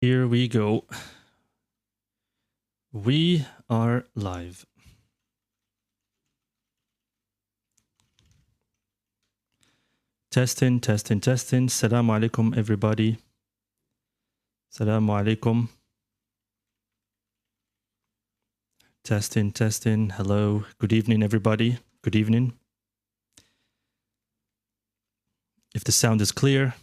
Here we go. We are live. Testing. Assalamu alaikum, everybody. Assalamu alaikum. Testing. Hello. Good evening, everybody. Good evening. If the sound is clear.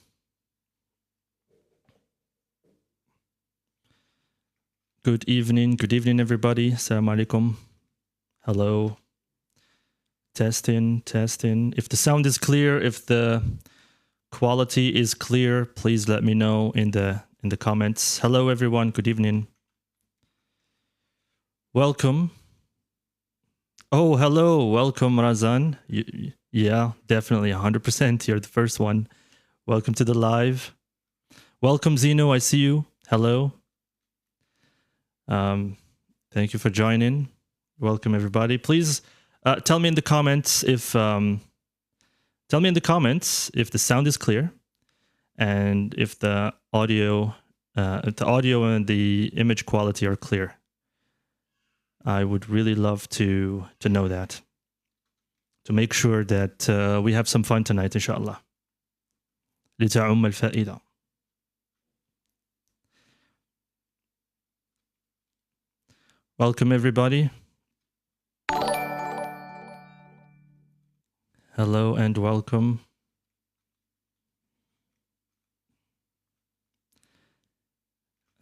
Good evening, everybody. Assalamu alaikum. Hello. Testing. If the sound is clear, if the quality is clear, please let me know in the comments. Hello, everyone. Good evening. Welcome. Oh, hello. Welcome, Razan. Yeah, definitely 100%. You're the first one. Welcome to the live. Welcome, Zeno. I see you. Hello. Thank you for joining. Welcome, everybody. Please tell me in the comments if the sound is clear and if the audio and the image quality are clear. I would really love to know that, to make sure that we have some fun tonight, inshallah. لتعم الفائدة. Welcome, everybody. Hello and welcome.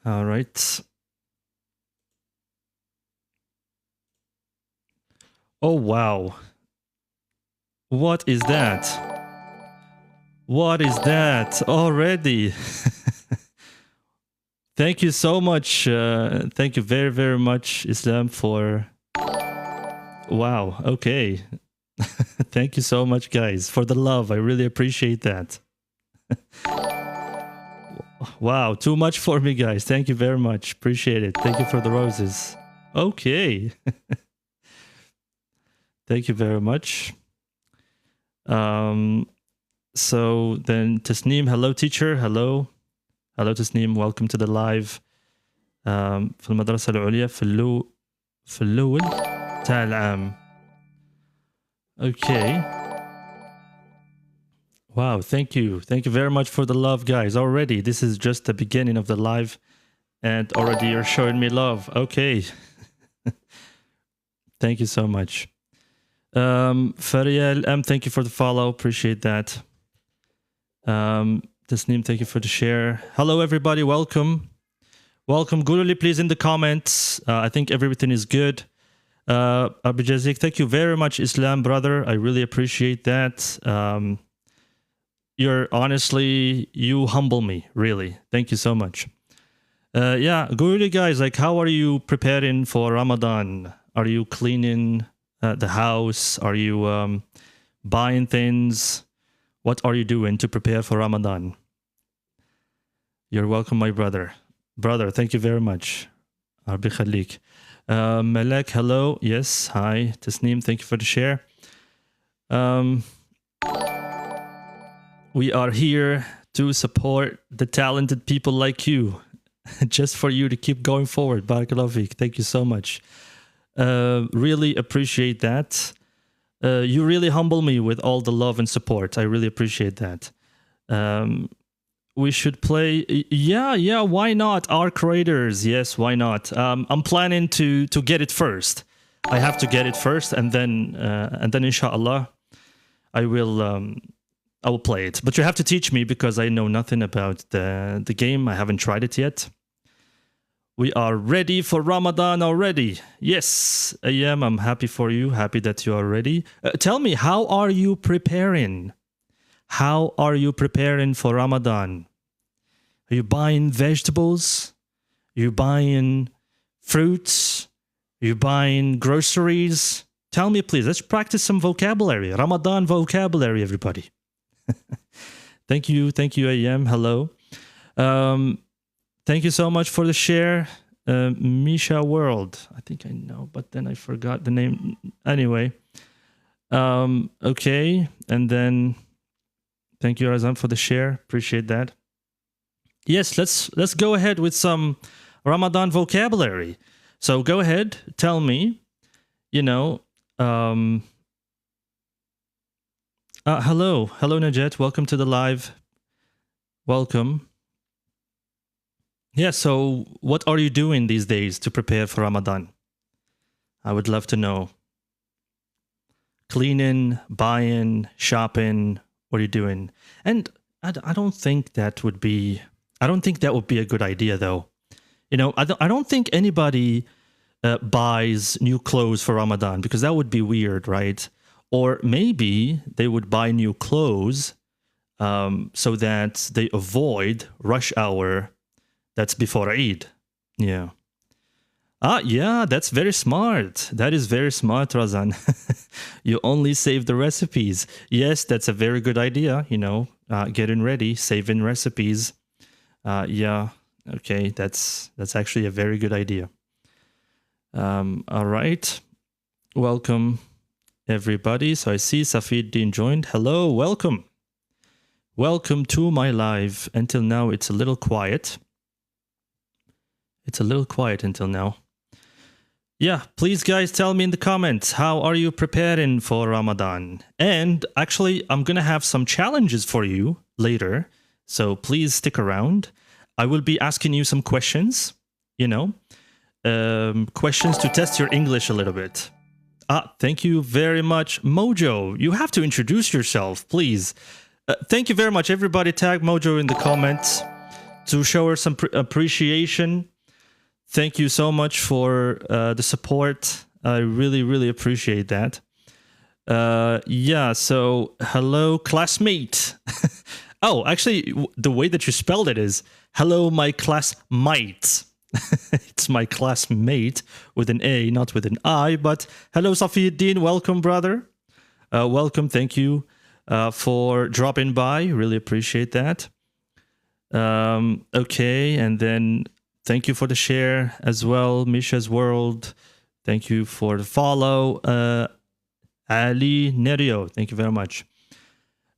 All right. Oh, wow. What is that? What is that already? Thank you so much. Thank you very, very much, Islam, for... Wow, okay. Thank you so much, guys, for the love. I really appreciate that. Wow, too much for me, guys. Thank you very much. Appreciate it. Thank you for the roses. Okay. Thank you very much. So then Tasneem, hello, teacher. Hello. Hello, Tasneem. Welcome to the live. في المدرسة العليا في الأول تاع العام. Okay. Wow, thank you. Thank you very much for the love, guys. Already, this is just the beginning of the live, and already you're showing me love. Okay. Thank you so much. Fariel, thank you for the follow. Appreciate that. Tasneem, thank you for the share. Hello, everybody. Welcome. Welcome. Gululi, please, in the comments. I think everything is good. Abu Jazik, thank you very much, Islam, brother. I really appreciate that. You humble me, really. Thank you so much. Yeah, Gululi, guys, like, how are you preparing for Ramadan? Are you cleaning the house? Are you buying things? What are you doing to prepare for Ramadan? You're welcome, my brother. Brother, thank you very much. Rabbi Khalik. Malek, hello. Yes, hi. Tasneem, thank you for the share. We are here to support the talented people like you, just for you to keep going forward. Barakallahu feek. Thank you so much. Really appreciate that. You really humble me with all the love and support. I really appreciate that. We should play. Yeah. Why not? Arc Raiders. Yes, why not? I'm planning to get it first. I have to get it first, and then inshallah, I will play it. But you have to teach me because I know nothing about the game. I haven't tried it yet. We are ready for Ramadan already. Yes, Ayam, I'm happy for you. Happy that you are ready. Tell me, how are you preparing? How are you preparing for Ramadan? Are you buying vegetables? Are you buying fruits? Are you buying groceries? Tell me, please. Let's practice some vocabulary. Ramadan vocabulary, everybody. Thank you, Ayam. Hello. Thank you so much for the share. Misha World. I think I know, but then I forgot the name. Anyway. Okay. And then thank you, Razan, for the share. Appreciate that. Yes, let's go ahead with some Ramadan vocabulary. So go ahead, tell me, you know, hello Najet, welcome to the live. Welcome. Yeah, so what are you doing these days to prepare for Ramadan? I would love to know. Cleaning, buying, shopping, what are you doing? And I don't think that would be a good idea though. You know, I don't think anybody buys new clothes for Ramadan because that would be weird, right? Or maybe they would buy new clothes so that they avoid rush hour that's before Eid. Yeah. Yeah, that's very smart. That is very smart, Razan. You only save the recipes. Yes, that's a very good idea. You know, getting ready, saving recipes. Yeah, okay, that's actually a very good idea. All right, welcome everybody. So I see Safiuddin joined. Hello, welcome. Welcome to my live. Until now, it's a little quiet. It's a little quiet until now. Yeah, please guys tell me in the comments, how are you preparing for Ramadan? And actually, I'm going to have some challenges for you later. So please stick around. I will be asking you some questions, you know, questions to test your English a little bit. Thank you very much, Mojo. You have to introduce yourself, please. Thank you very much. Everybody tag Mojo in the comments to show her some appreciation. Thank you so much for the support. I really, really appreciate that. Yeah, so hello, classmate. Oh, actually, the way that you spelled it is hello, my classmate. It's my classmate with an A, not with an I. But hello, Safiuddin. Welcome, brother. Welcome. Thank you for dropping by. Really appreciate that. Okay, and then thank you for the share as well, Misha's World. Thank you for the follow. Ali Nerio, thank you very much.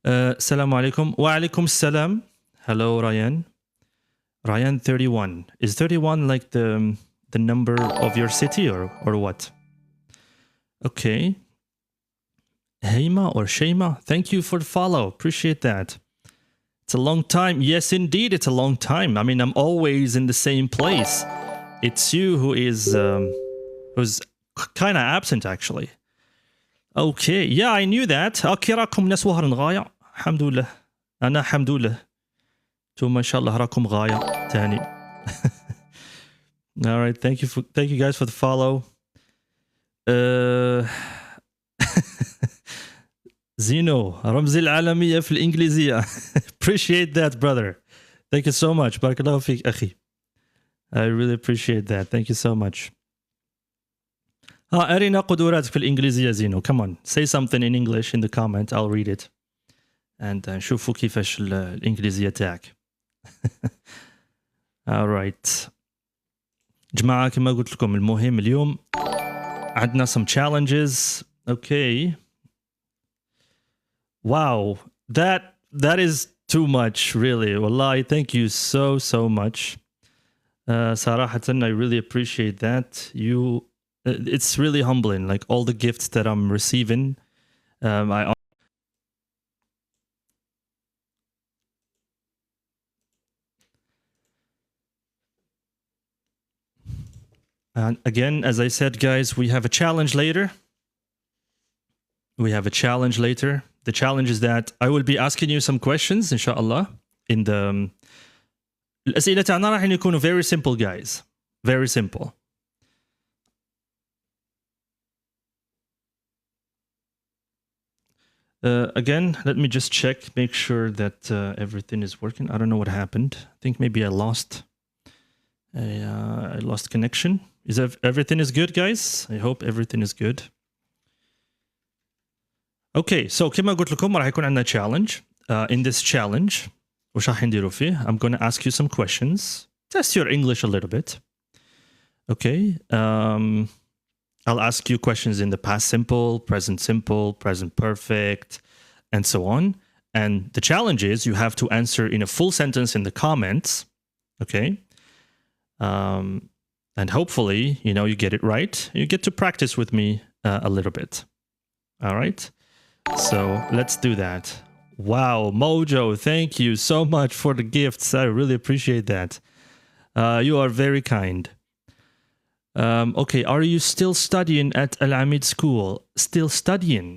Assalamu alaikum. Wa alaikum salam. Hello, Ryan. Ryan 31. Is 31 like the number of your city or what? Okay. Heima or Shema, thank you for the follow. Appreciate that. It's a long time. Yes, indeed, it's a long time. I mean, I'm always in the same place. It's you who's kind of absent, actually. Okay, yeah, I knew that. أوكي راكم ناس وهرن غاية. الحمد لله. أنا الحمد لله. ثم إن شاء الله راكم غاية تاني. All right, thank you guys for the follow. Zeno, رمز العالمية في الإنجليزية. Appreciate that, brother. Thank you so much. بارك الله فيك أخي. I really appreciate that. Thank you so much. أرينا قدراتك في الإنجليزية زينو. Come on, say something in English in the comment. I'll read it. And شوفوا كيفاش الإنجليزية تاعك. All right. جماعة كما قلت لكم المهم اليوم عندنا some challenges. Okay. Wow, that is too much, really. Wallahi, thank you so much. Sarahatan, I really appreciate that. It's really humbling, like all the gifts that I'm receiving. And again, as I said, guys, we have a challenge later. The challenge is that I will be asking you some questions, inshallah, in the الأسئلة تاعنا راح يكونوا very simple, guys. Very simple. Again, let me just check, make sure that everything is working. I don't know what happened. I think maybe I lost connection. Everything is good, guys? I hope everything is good. Okay, so كما قلت لكم راح يكون عندنا challenge. In this challenge, وش راح نديروا فيه? I'm going to ask you some questions. Test your English a little bit. Okay. I'll ask you questions in the past simple, present perfect, and so on. And the challenge is you have to answer in a full sentence in the comments. Okay. And hopefully, you get it right. You get to practice with me a little bit. All right. So let's do that. Wow, Mojo, thank you so much for the gifts. I really appreciate that. You are very kind. Okay, are you still studying at Al Amid School? Still studying?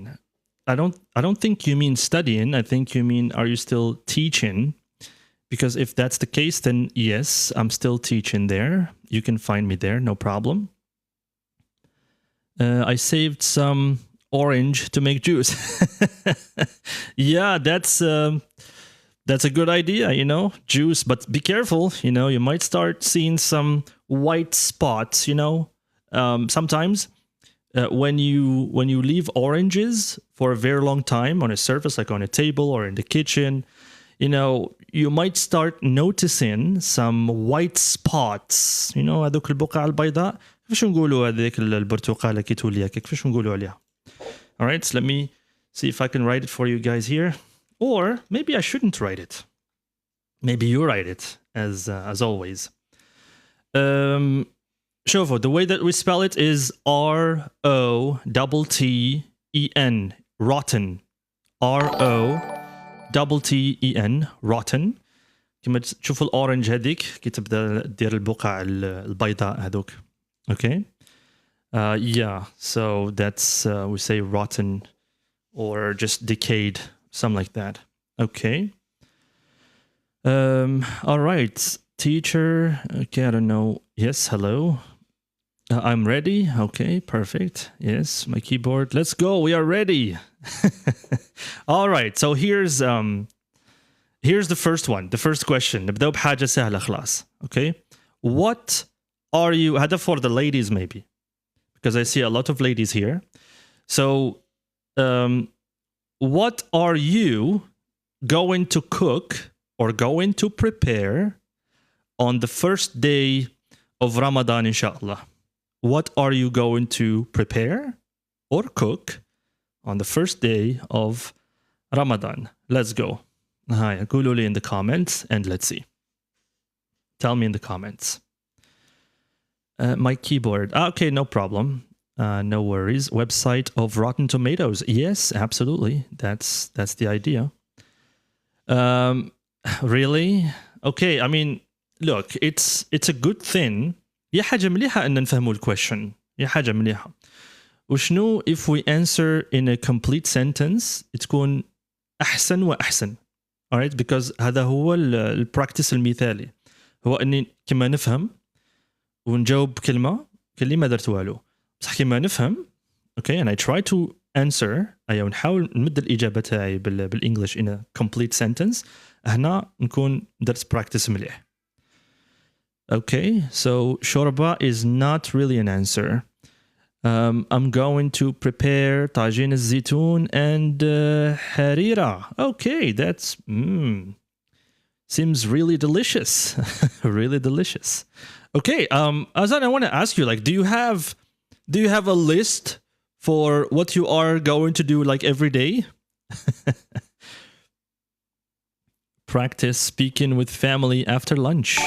I don't think you mean studying. I think you mean, are you still teaching? Because if that's the case, then yes, I'm still teaching there. You can find me there, no problem. I saved some orange to make juice. Yeah, that's a good idea, juice, but be careful, you might start seeing some white spots, sometimes when you leave oranges for a very long time on a surface, like on a table or in the kitchen, you might start noticing some white spots, هذوك البقع البيضاء. كيفاش نقولوا هذيك البرتقالة كي تولي هكا كيفاش نقولوا عليها. All right, so let me see if I can write it for you guys here. Or maybe I shouldn't write it. Maybe you write it, as always. Shovo, the way that we spell it is R-O-T-T-E-N, rotten. R-O-T-T-E-N, rotten. كما تشوفوا الأورنج هذيك كي تبدأ دير البقع البيضاء هذوك. Okay. Yeah, so that's, we say rotten or just decayed, something like that. Okay. All right. Teacher. Okay, I don't know. Yes, hello. I'm ready. Okay, perfect. Yes, my keyboard. Let's go. We are ready. All right. So here's the first one. The first question. نبدأ بحاجة سهلة خلاص. Okay. What are you? هذا for the ladies maybe, because I see a lot of ladies here. So, what are you going to cook or going to prepare on the first day of Ramadan, inshallah? What are you going to prepare or cook on the first day of Ramadan? Let's go. قولوا لي in the comments and let's see. Tell me in the comments. My keyboard. Okay, no problem. No worries. Website of Rotten Tomatoes. Yes, absolutely. That's the idea. Really? Okay, I mean, look, it's a good thing. يا حاجة مليحة أن نفهموا الquestion. يا حاجة مليحة. وشنو if we answer in a complete sentence تكون أحسن وأحسن. Alright, because هذا هو البراكتس المثالي. هو أني كما نفهم ونجاوب كلمة ما درت والو. بصح كما نفهم. Okay, and I try to answer. أيوة نحاول نمد الإجابة تاعي بالإنجليش in a complete sentence. هنا نكون درت practice مليح. Okay, so شوربة is not really an answer. I'm going to prepare طاجين الزيتون and harira. Okay, that's seems really delicious. Really delicious. Okay, Azan, I want to ask you, like, do you have a list for what you are going to do like every day? Practice speaking with family after lunch.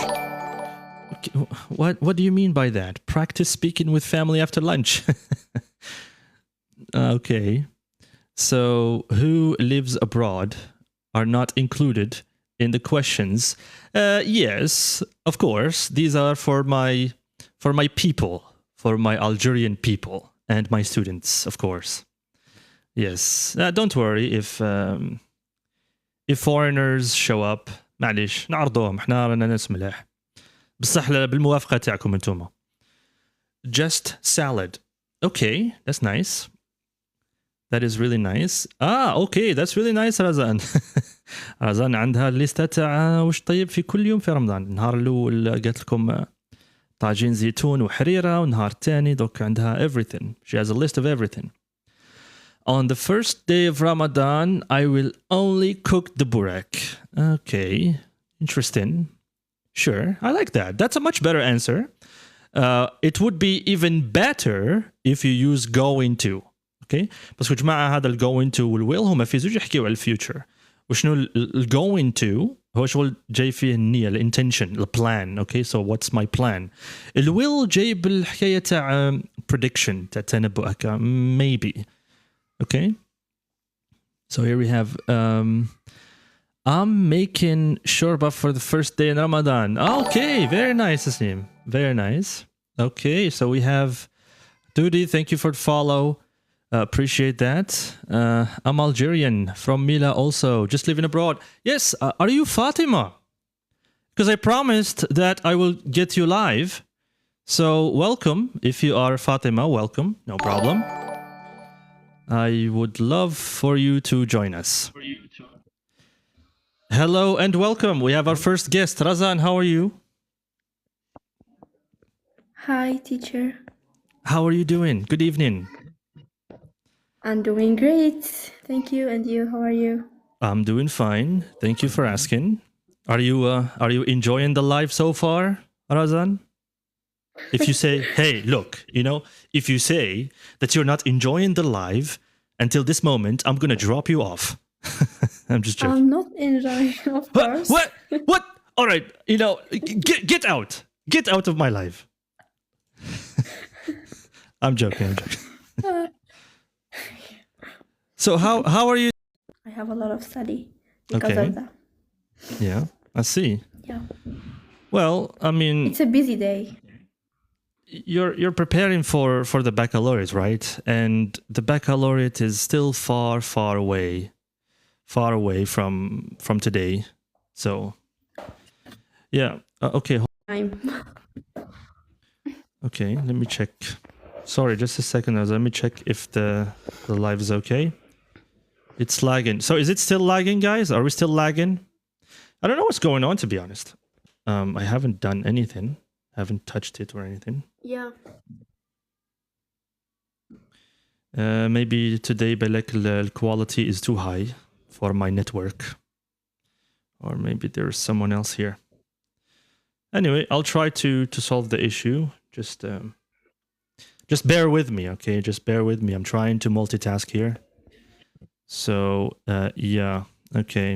Okay, what do you mean by that? Practice speaking with family after lunch. Okay. So who lives abroad are not included in the questions. Yes, of course. These are for my people, for my Algerian people and my students, of course. Yes. Don't worry if foreigners show up. معليش نعرضوهم احنا رانا ناس ملاح. بصح بالموافقة تاعكم انتوما. Just salad. Okay, that's nice. That is really nice. Okay, that's really nice رزان. رزان عندها الليستة تاع وش طيب في كل يوم في رمضان. النهار الأول قالت لكم طاجين زيتون وحريرة والنهار الثاني دوك عندها everything. She has a list of everything. On the first day of Ramadan, I will only cook the burek. Okay, interesting. Sure, I like that. That's a much better answer. It would be even better if you use going to. Okay, بس جماعة هذا ال going to وال will هما في زوج يحكيوا على الفيوتشر. وشنو ال going to هو شغل جاي فيه النية الانتنشن البلان. اوكي سو واتس ماي بلان. الويل جاي بالحكايه تاع prediction تاع تنبؤ هكا maybe. Okay, so here we have I'm making shorba for the first day in Ramadan. Okay, very nice, Asim. Very nice. Okay, so we have Dudi, thank you for the follow. Appreciate that. I'm Algerian from Mila also, just living abroad. Yes, are you Fatima? Because I promised that I will get you live. So welcome. If you are Fatima, welcome. No problem. I would love for you to join us. Hello and welcome. We have our first guest. Razan, how are you? Hi, teacher. How are you doing? Good evening. I'm doing great. Thank you. And you, how are you? I'm doing fine. Thank you for asking. Are you enjoying the live so far, Razan? If you say, hey, look, if you say that you're not enjoying the live until this moment, I'm going to drop you off. I'm just joking. I'm not enjoying, of course. What? All right, get out. Get out of my life. I'm joking. So how are you? I have a lot of study because of that. Yeah, I see. Yeah. Well, I mean, it's a busy day. You're preparing for the baccalaureate, right? And the baccalaureate is still far away from today. So yeah, okay. Okay, let me check. Sorry, just a second. Let me check if the live is okay. It's lagging. So is it still lagging, guys? Are we still lagging? I don't know what's going on, to be honest. I haven't done anything. Haven't touched it or anything. Yeah. Maybe today the quality is too high for my network. Or maybe there's someone else here. Anyway, I'll try to solve the issue. Just bear with me, okay? Just bear with me. I'm trying to multitask here. So, yeah, okay.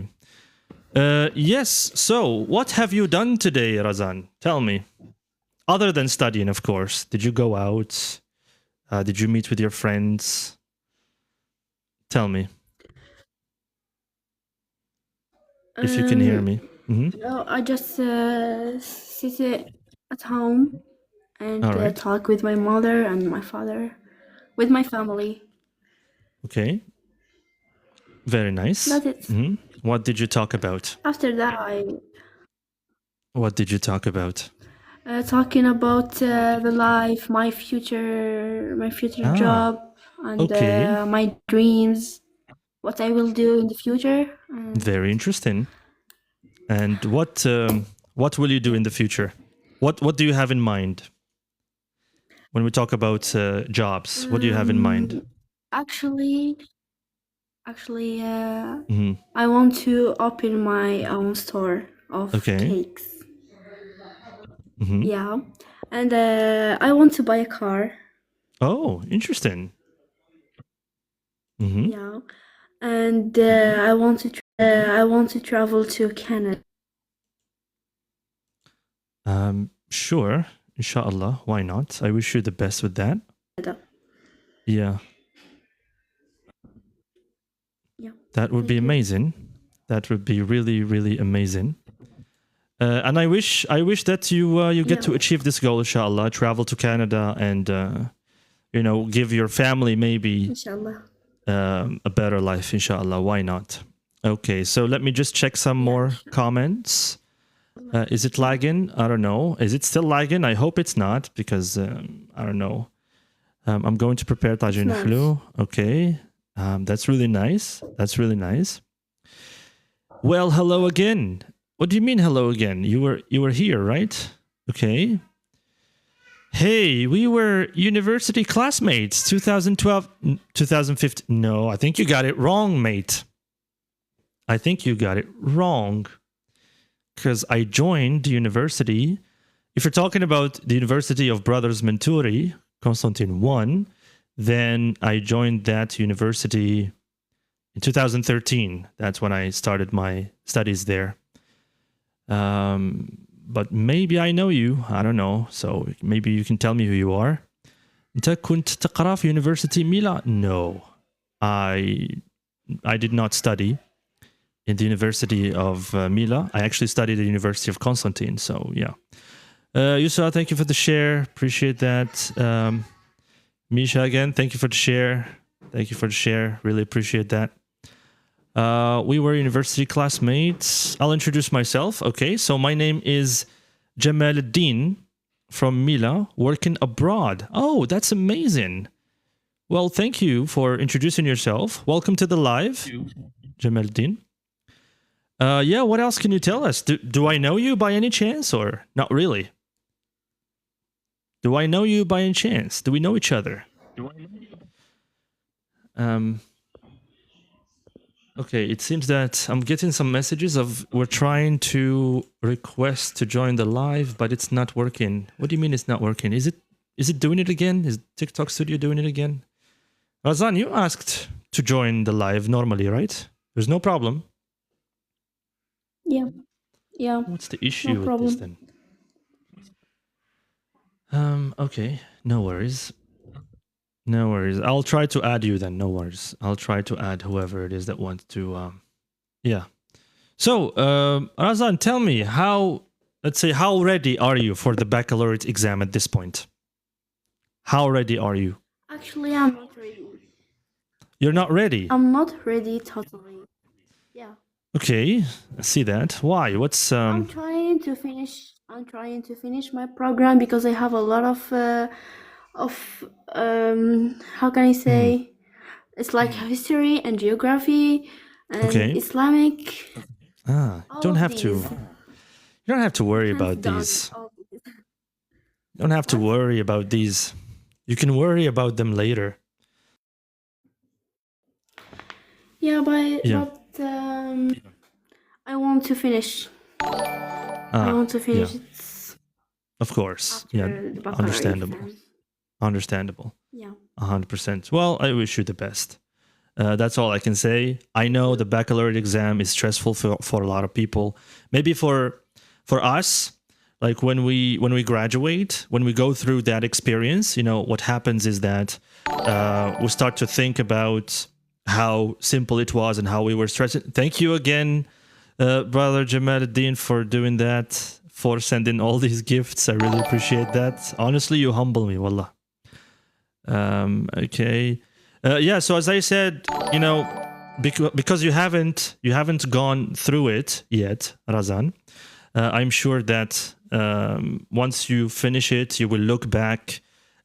Yes, so what have you done today, Razan? Tell me. Other than studying, of course. Did you go out? Did you meet with your friends? Tell me. If you can hear me. No, I just sit at home and talk with my mother and my father, with my family. Okay. Very nice. That's it. What did you talk about? After that, What did you talk about? Talking about the life, my future job, and my dreams, what I will do in the future. Very interesting. And what will you do in the future? What do you have in mind when we talk about jobs? What do you have in mind? Actually, I want to open my own store of cakes. Yeah, and I want to buy a car. Oh, interesting. Yeah, and I want to travel to Canada. Sure, inshallah. Why not? I wish you the best with that. Yeah. Yeah. That would be amazing. That would be really, really amazing. And I wish that you get to achieve this goal, inshallah. Travel to Canada and give your family maybe inshallah a better life, inshallah. Why not? Okay, so let me just check some more comments. Is it lagging? I don't know. Is it still lagging? I hope it's not, because I don't know. I'm going to prepare tajin halou. Okay. That's really nice. That's really nice. Well, hello again. What do you mean hello again? You were here, right? Okay. Hey, we were university classmates, 2012, 2015. No, I think you got it wrong, mate. I think you got it wrong. Because I joined the university. If you're talking about the University of Brothers Menturi, Constantine 1, then I joined that university in 2013. That's when I started my studies there. But maybe I know you. I don't know. So maybe you can tell me who you are. أنت كنت تقرأ في University Mila? No, I did not study in the University of Mila. I actually studied at the University of Constantine. So yeah. Yusra, thank you for the share. Appreciate that. Misha, again, thank you for the share. Thank you for the share. Really appreciate that. We were university classmates. I'll introduce myself. Okay, so my name is Jamal Din from Mila, working abroad. Oh, that's amazing. Well, thank you for introducing yourself. Welcome to the live, Jamal Din. Yeah, what else can you tell us? Do I know you by any chance, or not really? Do I know you by any chance? Do we know each other? Okay, it seems that I'm getting some messages of we're trying to request to join the live, but it's not working. What do you mean it's not working? Is it doing it again? Is TikTok Studio doing it again? Razan, you asked to join the live normally, right? There's no problem. Yeah. Yeah. What's the issue with this then? Okay, no worries. No worries. I'll try to add you then. No worries. I'll try to add whoever it is that wants to. Yeah. So, Razan, tell me how ready are you for the baccalaureate exam at this point? How ready are you? Actually, I'm not ready. You're not ready? I'm not ready totally. Yeah. Okay, I see that. Why? What's I'm trying to finish my program because I have a lot of how can I say? It's like history and geography and Islamic. Don't have to. You don't have to worry about these. You don't have to worry about these. You can worry about them later. Yeah, but I want to finish. I want to finish it. Of course. Yeah. Understandable. Understandable. Yeah. 100%. Well, I wish you the best. That's all I can say. I know the baccalaureate exam is stressful for a lot of people. Maybe for us, like when we graduate, when we go through that experience, what happens is that we start to think about how simple it was and how we were stressed. Thank you again, brother Jamaluddin, for doing that, for sending all these gifts. I really appreciate that. Honestly, you humble me, wallah. Okay. Yeah, so as I said, because you haven't gone through it yet, Razan, I'm sure that once you finish it, you will look back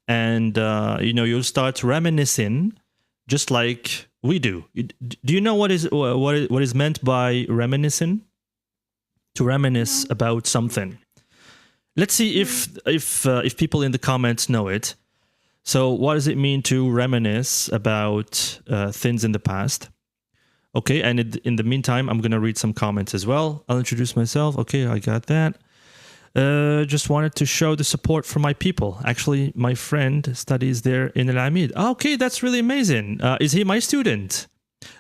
and you'll start reminiscing, just like we do. Do you know what is meant by reminiscing? To reminisce about something. Let's see if people in the comments know it. So what does it mean to reminisce about things in the past? Okay, and in the meantime, I'm going to read some comments as well. I'll introduce myself. Okay, I got that. Just wanted to show the support for my people. Actually, my friend studies there in Al Amid. Okay, that's really amazing. Is he my student?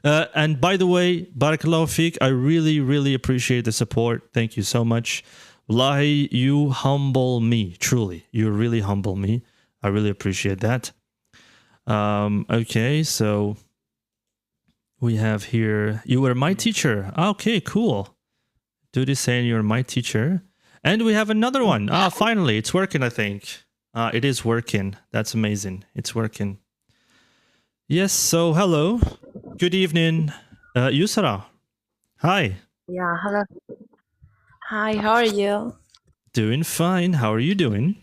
And by the way, Barakallahu Feek, I really, really appreciate the support. Thank you so much. Wallahi, you humble me. Truly, you really humble me. I really appreciate that. Okay, so we have here, you were my teacher. Okay, cool. Duty saying you're my teacher. And we have another one. Finally, it's working, I think. It is working. That's amazing. It's working. Yes, so hello. Good evening. Yusra. Hi. Yeah, hello. Hi, how are you? Doing fine. How are you doing?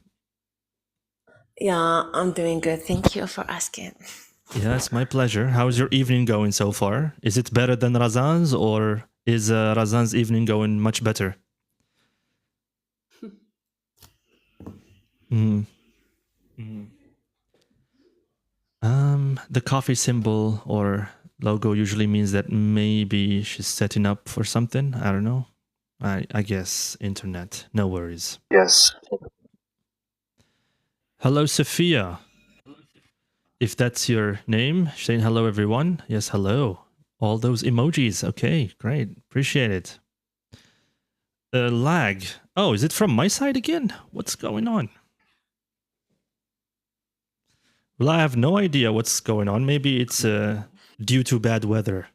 Yeah, I'm doing good. Thank you for asking. Yeah, it's my pleasure. How's your evening going so far? Is it better than Razan's, or is Razan's evening going much better? The coffee symbol or logo usually means that maybe she's setting up for something. I don't know. I guess internet. No worries. Yes. Hello, Sophia. If that's your name, saying hello, everyone. Yes, hello. All those emojis. Okay, great. Appreciate it. lag. Oh, is it from my side again? What's going on? Well, I have no idea what's going on. Maybe it's due to bad weather.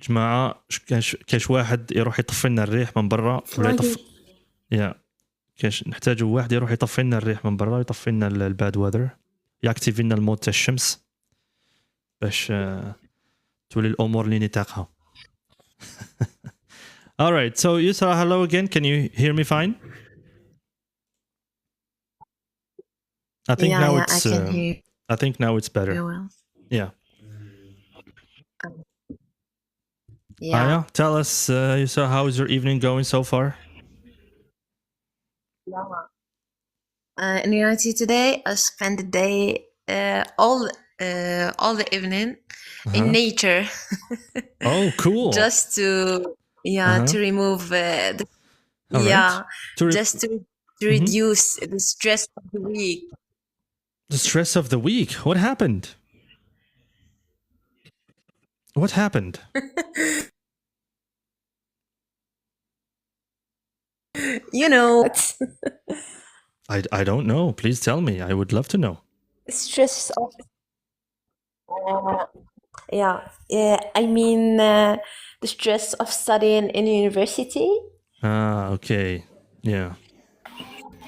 جماعة كاش واحد يروح يطفي لنا الريح من برا ولا يا كاش نحتاجوا واحد يروح يطفي لنا الريح من برا ويطفي لنا الباد ويذر ياكتيفي لنا المود تاع الشمس باش تولي الامور اللي نطاقها. All right, so Yusra, hello again. Can you hear me fine? I think now it's I can hear I think now it's better. you well. Yeah. Yeah. Aya, tell us, Yusra, how is your evening going so far? In United today, I spent the day all the evening in nature. Oh, cool. Just to to remove the right. just to reduce the stress of the week. The stress of the week? What happened? What happened? You know, I don't know. Please tell me. I would love to know. stress of I mean the stress of studying in university. Ah, okay. Yeah.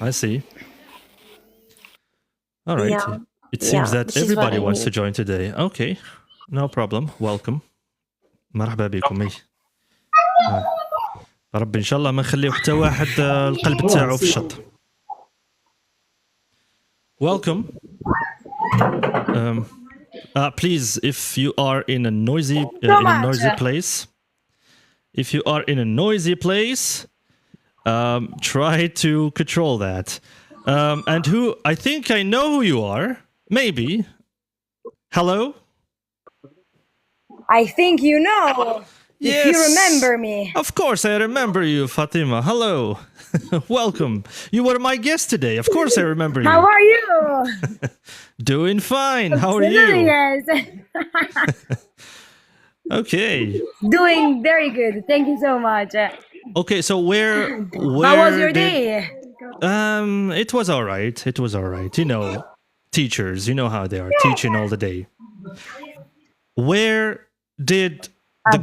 I see. All right. Yeah. It seems that this is what everybody I wants to mean. join today. Okay. No problem. Welcome. مرحبا بكم. رب إن شاء الله ما نخليو حتى واحد القلب تاعو في الشط. Welcome. Please, if you are in a noisy place, try to control that. And I think I know who you are. Maybe. Hello? I think you know. Yes. If you remember me. Of course, I remember you, Fatima. Hello. Welcome. You were my guest today. Of course, I remember you. How are you? Doing fine. How are you? Yes. Okay. Doing very good. Thank you so much. Okay, so where How was your day? It was all right. It was all right. You know, teachers, you know how they are, teaching all the day. Where did the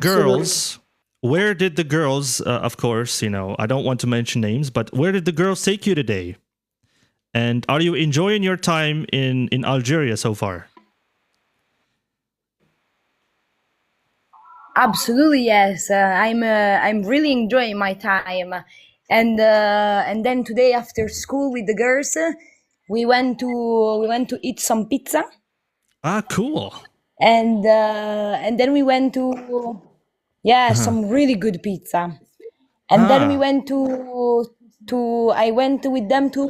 girls, of course, you know, I don't want to mention names, but where did the girls take you today? And are you enjoying your time in Algeria so far? Absolutely, yes. I'm really enjoying my time. And then today after school with the girls, we went to eat some pizza. Ah, cool. And then we went to some really good pizza. And then we went I went with them to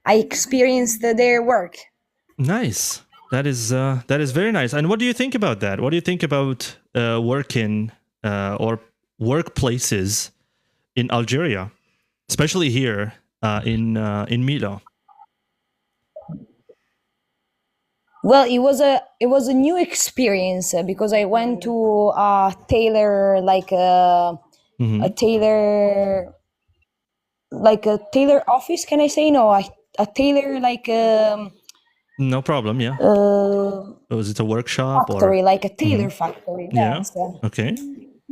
I experienced their work. Nice. That is very nice. And what do you think about that? What do you think about working or workplaces in Algeria, especially here in Mila? Well, it was a new experience because I went to a tailor a tailor office. Can I say no? A tailor No problem. Yeah. Was it a workshop factory, or like a tailor factory? Yeah. Yes. Okay.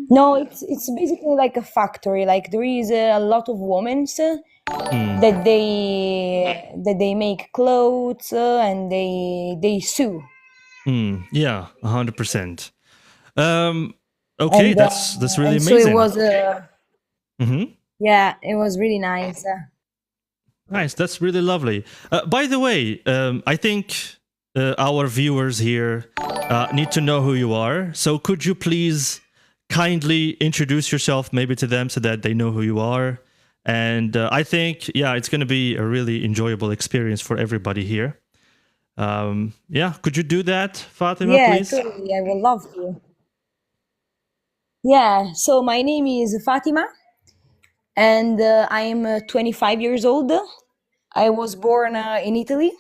No, it's basically like a factory. Like there is a lot of women that they make clothes and they sew. Yeah, 100%. Okay, And, that's really and amazing. So it was Yeah, it was really nice. Nice, that's really lovely. By the way, I think our viewers here need to know who you are. So could you please kindly introduce yourself maybe to them so that they know who you are? And I think, it's going to be a really enjoyable experience for everybody here. Could you do that, Fatima, please? Yeah, totally. I would love to. Yeah, so my name is Fatima, and I'm 25 years old. I was born in Italy,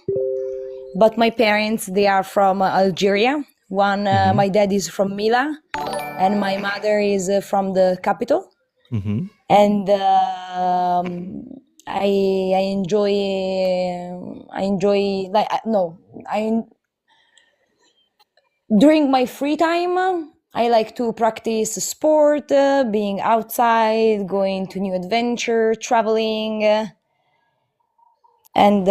but my parents, they are from Algeria. My dad is from Mila, and my mother is from the capital. Mm-hmm. And I enjoy like no I during my free time I like to practice sport, being outside, going to new adventure, traveling, and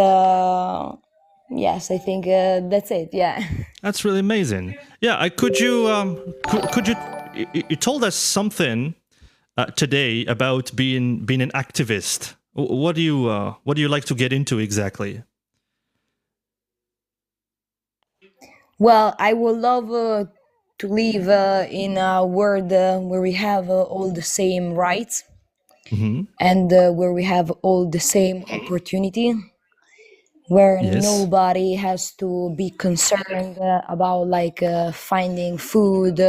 yes, I think that's it. Yeah. That's really amazing. Yeah, could you you told us something today about being an activist. What do you like to get into exactly? Well, I would love to live in a world where we have all the same rights, Mm-hmm. and where we have all the same opportunity, where Yes. nobody has to be concerned about like finding food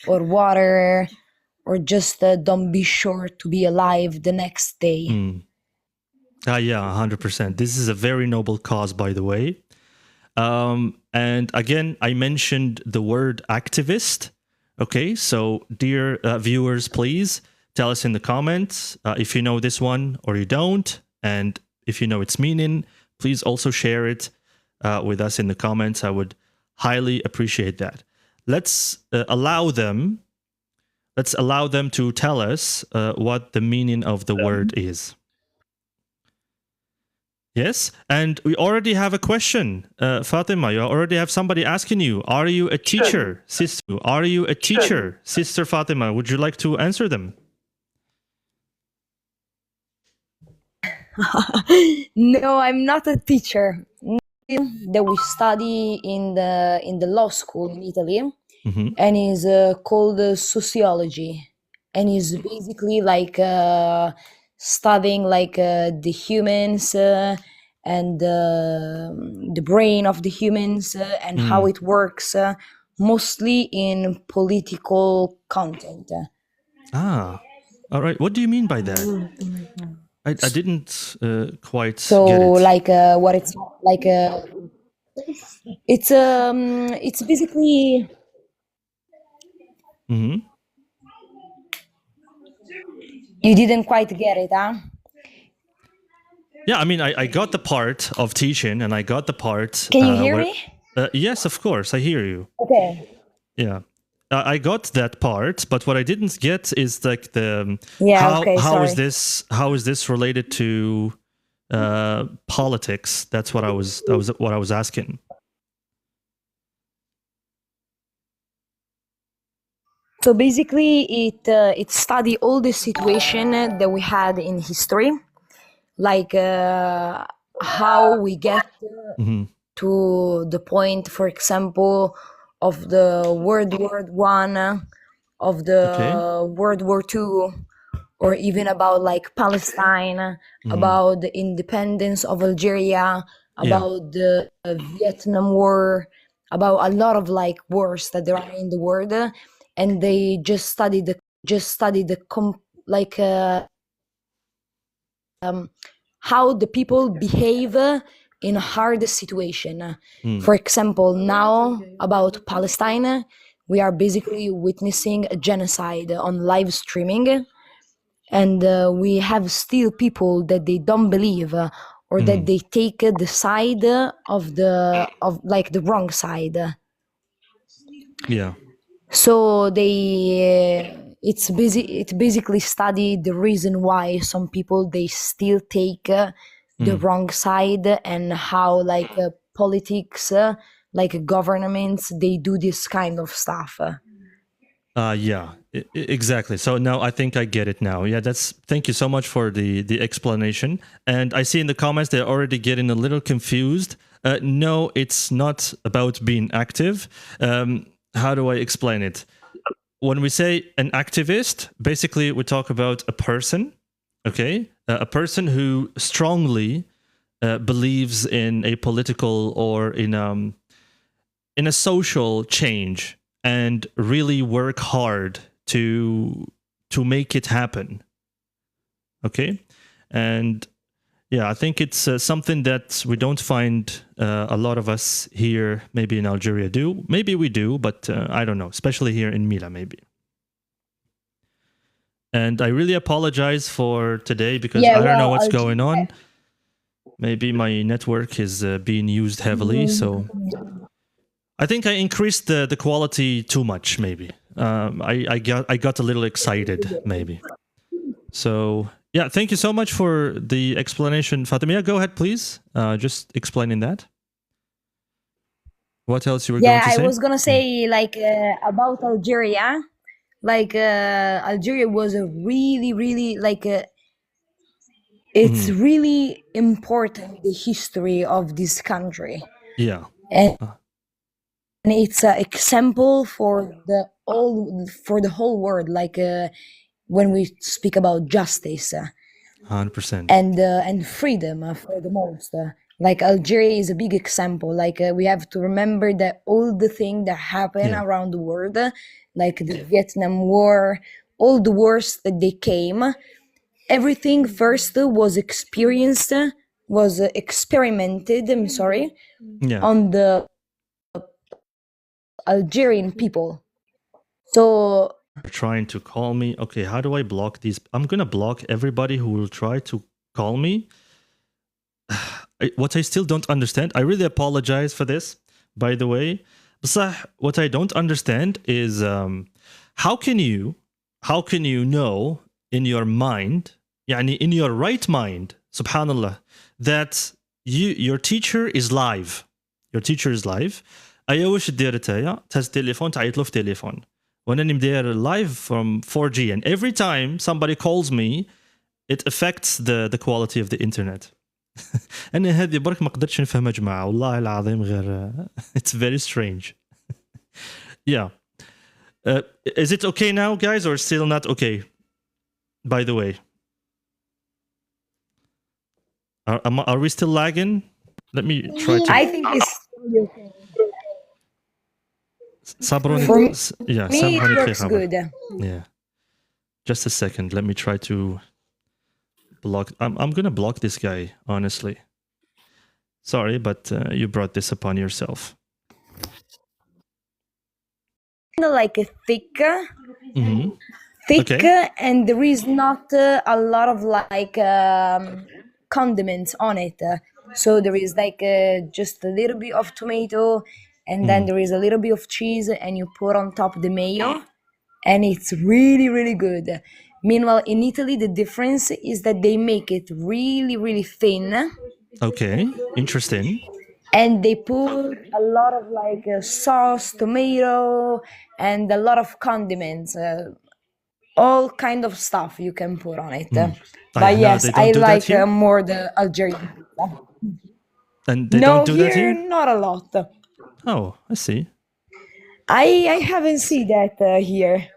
or water, or just don't be sure to be alive the next day. Yeah, 100%. This is a very noble cause, by the way. And again, I mentioned the word activist. Okay, so dear viewers, please tell us in the comments if you know this one or you don't. And if you know its meaning, please also share it with us in the comments. I would highly appreciate that. Let's allow them to tell us what the meaning of the word is. Yes, and we already have a question, Fatima. You already have somebody asking you, are you a teacher, sister? Are you a teacher, sister Fatima? Would you like to answer them? No, I'm not a teacher. That we study in the law school in Italy, and is called sociology, and is basically like studying like the humans and the brain of the humans and how it works, mostly in political content. Ah, all right. What do you mean by that? I didn't quite So get it. like what it's like it's basically you didn't quite get it, huh? Yeah, I mean, I got the part of teaching, and I got the part. Can you hear me? Yes, of course, I hear you. Okay. Yeah, I got that part, but what I didn't get is like the how is this related to politics? That's what I was asking. So basically, it study all the situation that we had in history, like how we get to the point, for example, of the World War One, of the World War Two, or even about like Palestine, about the independence of Algeria, about the Vietnam War, about a lot of like wars that there are in the world, and they just study how the people behave in a hard situation. For example, now about Palestine, we are basically witnessing a genocide on live streaming, and we have still people that they don't believe or that they take the side of the wrong side. Yeah. So it's basically study the reason why some people they still take the wrong side, and how like politics, like governments, they do this kind of stuff. Yeah, exactly. So now I think I get it now. Yeah, thank you so much for the explanation. And I see in the comments they're already getting a little confused. No, it's not about being active. How do I explain it? When we say an activist, basically we talk about a person, okay? A person who strongly believes in a political or in a social change, and really work hard to make it happen. Okay? And Yeah, I think it's something that we don't find a lot of us here, maybe in Algeria do. Maybe we do, but I don't know, especially here in Mila, maybe. And I really apologize for today because I don't know what's going on. Maybe my network is being used heavily, so I think I increased the quality too much. Maybe I got a little excited. Maybe. So yeah, thank you so much for the explanation, Fatima. Go ahead, please. Just explaining that. What else you were going to say? I was gonna say like about Algeria. Like Algeria was a really like it's really important, the history of this country. Yeah. And it's an example for the whole world, like when we speak about justice 100% and freedom for the most. Like Algeria is a big example. Like we have to remember that all the things that happen around the world, like the Vietnam War, all the wars that they came, everything first was experimented, on the Algerian people. So they're trying to call me. Okay, how do I block these? I'm gonna block everybody who will try to call me. What I still don't understand, I really apologize for this, by the way. What I don't understand is how can you know in your mind, يعني in your right mind, subhanallah, that your teacher is live. Your teacher is live. أيوة وش دير تايا تهز تليفون تعيط له في تليفون وانا مدير live from 4G, and every time somebody calls me it affects the quality of the internet. أنا هذه برك ما قدرتش نفهمها جماعة والله العظيم غير it's very strange. Yeah. Is it okay now, guys, or still not okay? By the way, are we still lagging? Let me try to. I think it's okay. Yeah, me it works good. Yeah. Just a second. Let me try to block. I'm gonna block this guy, honestly. Sorry, but you brought this upon yourself. Like a thick, Okay. and there is not a lot of like condiments on it. So there is like just a little bit of tomato, and then there is a little bit of cheese, and you put on top the mayo, and it's really, really good. Meanwhile, in Italy, the difference is that they make it really, really thin. Okay, interesting. And they put a lot of like sauce, tomato, and a lot of condiments, all kind of stuff you can put on it. But yes, I like more the Algerian pizza. And they don't do that here? Not a lot. Oh, I see. I haven't seen that here.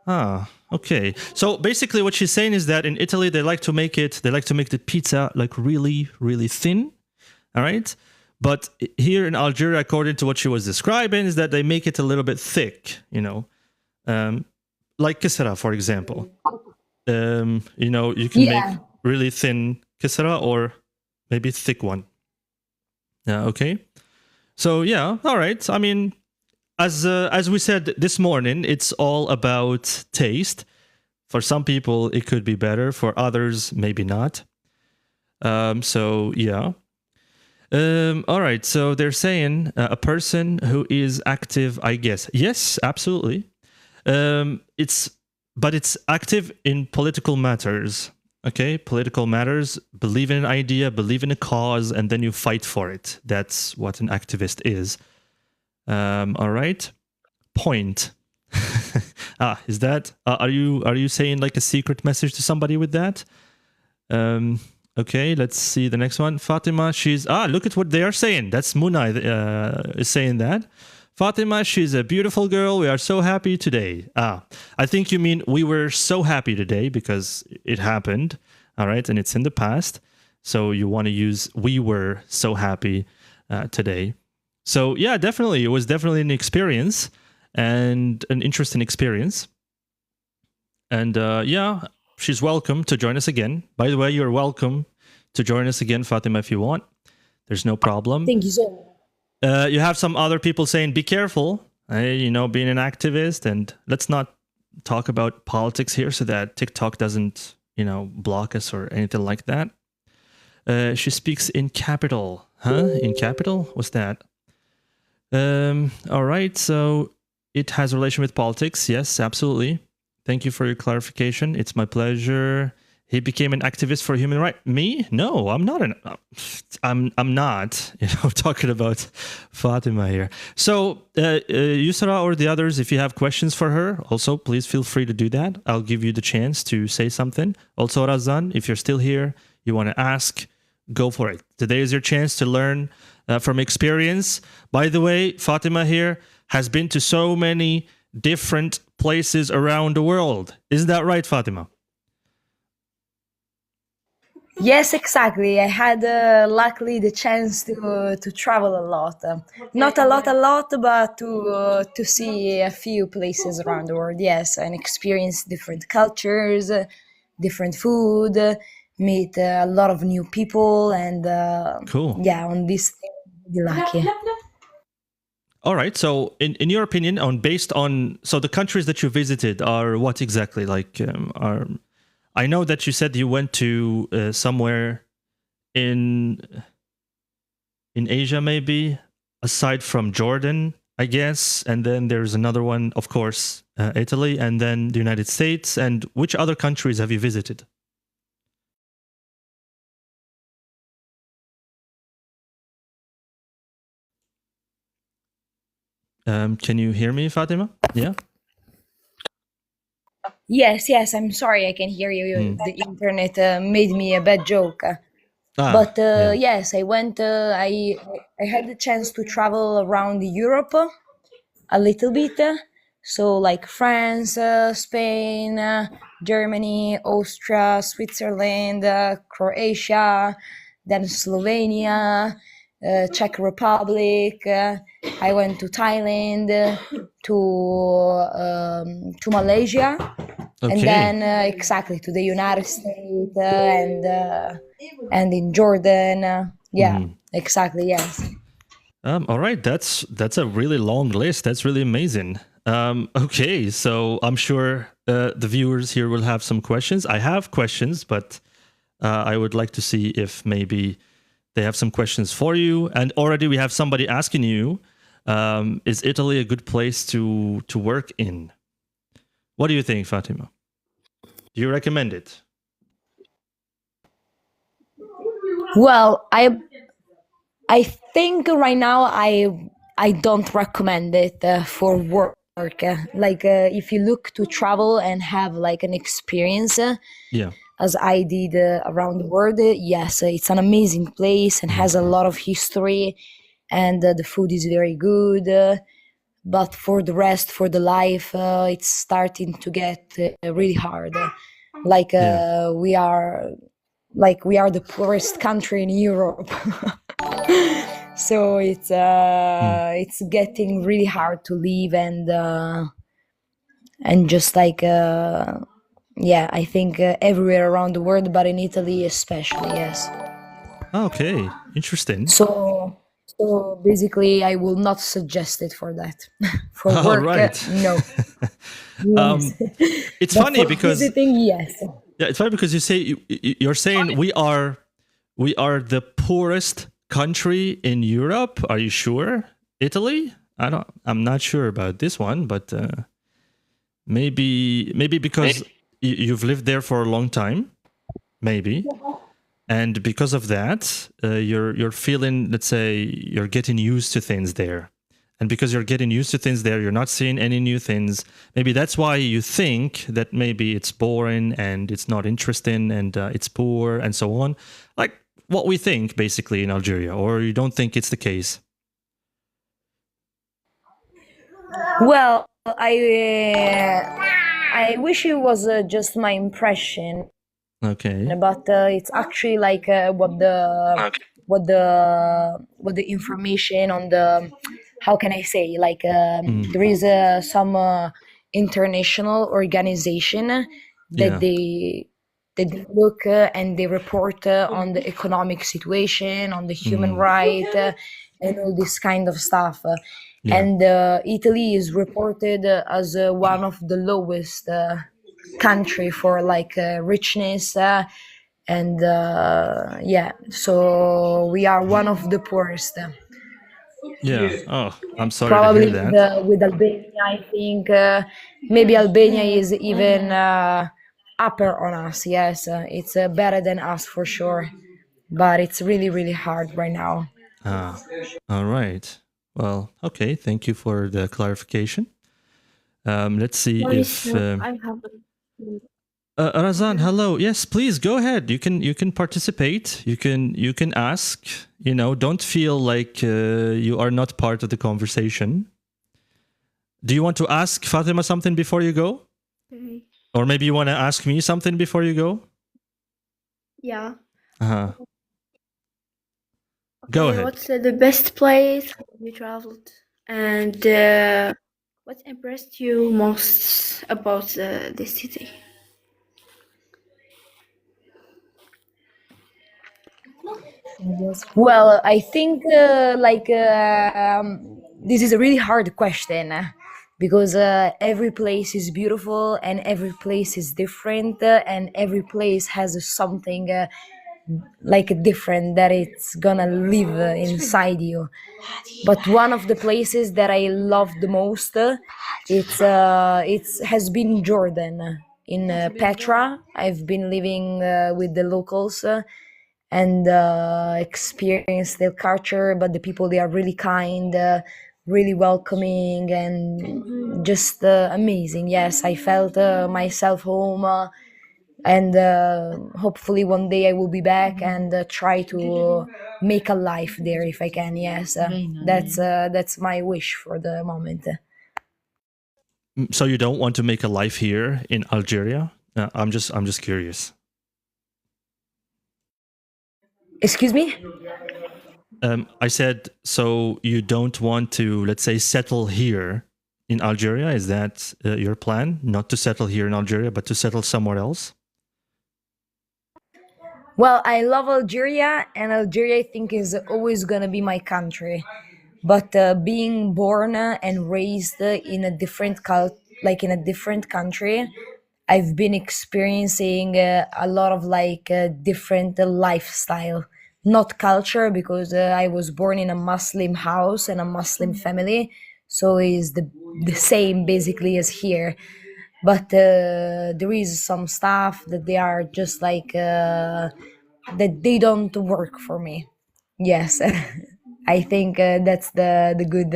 Ah, okay. So basically what she's saying is that in Italy they like to make the pizza like really, really thin. All right? But here in Algeria, according to what she was describing, is that they make it a little bit thick, you know. Like kisra, for example. You know, you can make really thin kisra or maybe thick one. Yeah, okay. So yeah, all right. I mean, as we said this morning, it's all about taste. For some people, it could be better. For others, maybe not. So yeah. All right. So they're saying a person who is active, I guess. Yes, absolutely. It's active in political matters. Okay, political matters. Believe in an idea, believe in a cause, and then you fight for it. That's what an activist is. All right. Point. Is that? Are you saying like a secret message to somebody with that? Okay, let's see the next one. Fatima, she's look at what they are saying. That's Muna is saying that. Fatima, she's a beautiful girl. We are so happy today. I think you mean we were so happy today because it happened. All right, and it's in the past. So you want to use we were so happy today. So yeah, definitely. It was definitely an experience and an interesting experience. And yeah, she's welcome to join us again. By the way, you're welcome to join us again, Fatima, if you want. There's no problem. Thank you so much. You have some other people saying, be careful, being an activist, and let's not talk about politics here so that TikTok doesn't, block us or anything like that. She speaks in capital. Huh? In capital? What's that? All right. So it has a relation with politics. Yes, absolutely. Thank you for your clarification. It's my pleasure. He became an activist for human rights. Me? No, I'm not. I'm not. Talking about Fatima here. So, Yusra or the others, if you have questions for her, also please feel free to do that. I'll give you the chance to say something. Also, Razan, if you're still here, you want to ask, go for it. Today is your chance to learn from experience. By the way, Fatima here has been to so many different places around the world. Isn't that right, Fatima? Yes, exactly. I had luckily the chance to travel a lot. Not a lot, but to see a few places around the world. Yes, and experience different cultures, different food, meet a lot of new people, and cool. Yeah, on this thing, really lucky. All right. So, in your opinion, so the countries that you visited are what exactly? I know that you said you went to somewhere in Asia, maybe, aside from Jordan, I guess, and then there's another one, of course, Italy, and then the United States. And which other countries have you visited? Can you hear me, Fatima? Yeah. Yes, I'm sorry, I can hear you. The internet made me a bad joke. But yeah. Yes, I went. I had the chance to travel around Europe a little bit. So like France, Spain, Germany, Austria, Switzerland, Croatia, then Slovenia, Czech Republic. I went to Thailand, to Malaysia. Okay. And then exactly to the United States and in Jordan. Exactly. Yes. All right. That's a really long list. That's really amazing. Okay. So I'm sure the viewers here will have some questions. I have questions, but I would like to see if maybe they have some questions for you. And already we have somebody asking you, is Italy a good place to work in? What do you think, Fatima? Do you recommend it? Well, I think right now I don't recommend it for work. If you look to travel and have like an experience, as I did around the world, yes, it's an amazing place and has a lot of history, and the food is very good. But for the rest, for the life, it's starting to get really hard. We are the poorest country in Europe. So it's getting really hard to live and just I think everywhere around the world, but in Italy especially, yes. Okay, interesting. So basically, I will not suggest it for that. For work, right. No. It's funny because visiting, yes. Yeah, it's funny because you're saying we are the poorest country in Europe. Are you sure? Italy? I'm not sure about this one, but maybe because you've lived there for a long time, maybe. And because of that, you're feeling, let's say, you're getting used to things there. And because you're getting used to things there, you're not seeing any new things. Maybe that's why you think that maybe it's boring and it's not interesting and it's poor and so on. Like what we think, basically, in Algeria. Or you don't think it's the case? Well, I wish it was just my impression. Okay. But it's actually like what the information on the, how can I say, like there is some international organization that that they look and they report on the economic situation, on the human right, and all this kind of stuff. And Italy is reported as one of the lowest country for like richness. And yeah, so we are one of the poorest. Yeah. Oh, I'm sorry Probably to hear that. with Albania, I think maybe Albania is even upper on us. Yes, it's better than us for sure, but it's really, really hard right now. All right. Well, okay. Thank you for the clarification. Let's see if I have Razan. Hello. Yes, please go ahead. You can participate. You can ask. You know, don't feel like you are not part of the conversation. Do you want to ask Fatima something before you go? Okay. Or maybe you want to ask me something before you go? Yeah. Go Okay, ahead. what's the best place you traveled, and what impressed you most about the city? Well, I think this is a really hard question because every place is beautiful and every place is different and every place has something like different that it's gonna live inside you. But one of the places that I love the most, it has been Jordan in Petra. I've been living with the locals. And experience their culture, but the people, they are really kind, really welcoming, and just amazing. Yes, I felt myself home, and hopefully one day I will be back and try to make a life there if I can. Yes, that's my wish for the moment. So you don't want to make a life here in Algeria? I'm just curious. Excuse me? I said, so you don't want to, let's say, settle here in Algeria? Is that your plan? Not to settle here in Algeria, but to settle somewhere else? Well, I love Algeria, and Algeria, I think, is always gonna be my country. But being born and raised in a different in a different country, I've been experiencing a lot of different lifestyle, not culture, because I was born in a Muslim house and a Muslim family, so it's the same basically as here. But there is some stuff that they are just that they don't work for me. Yes, I think that's the good.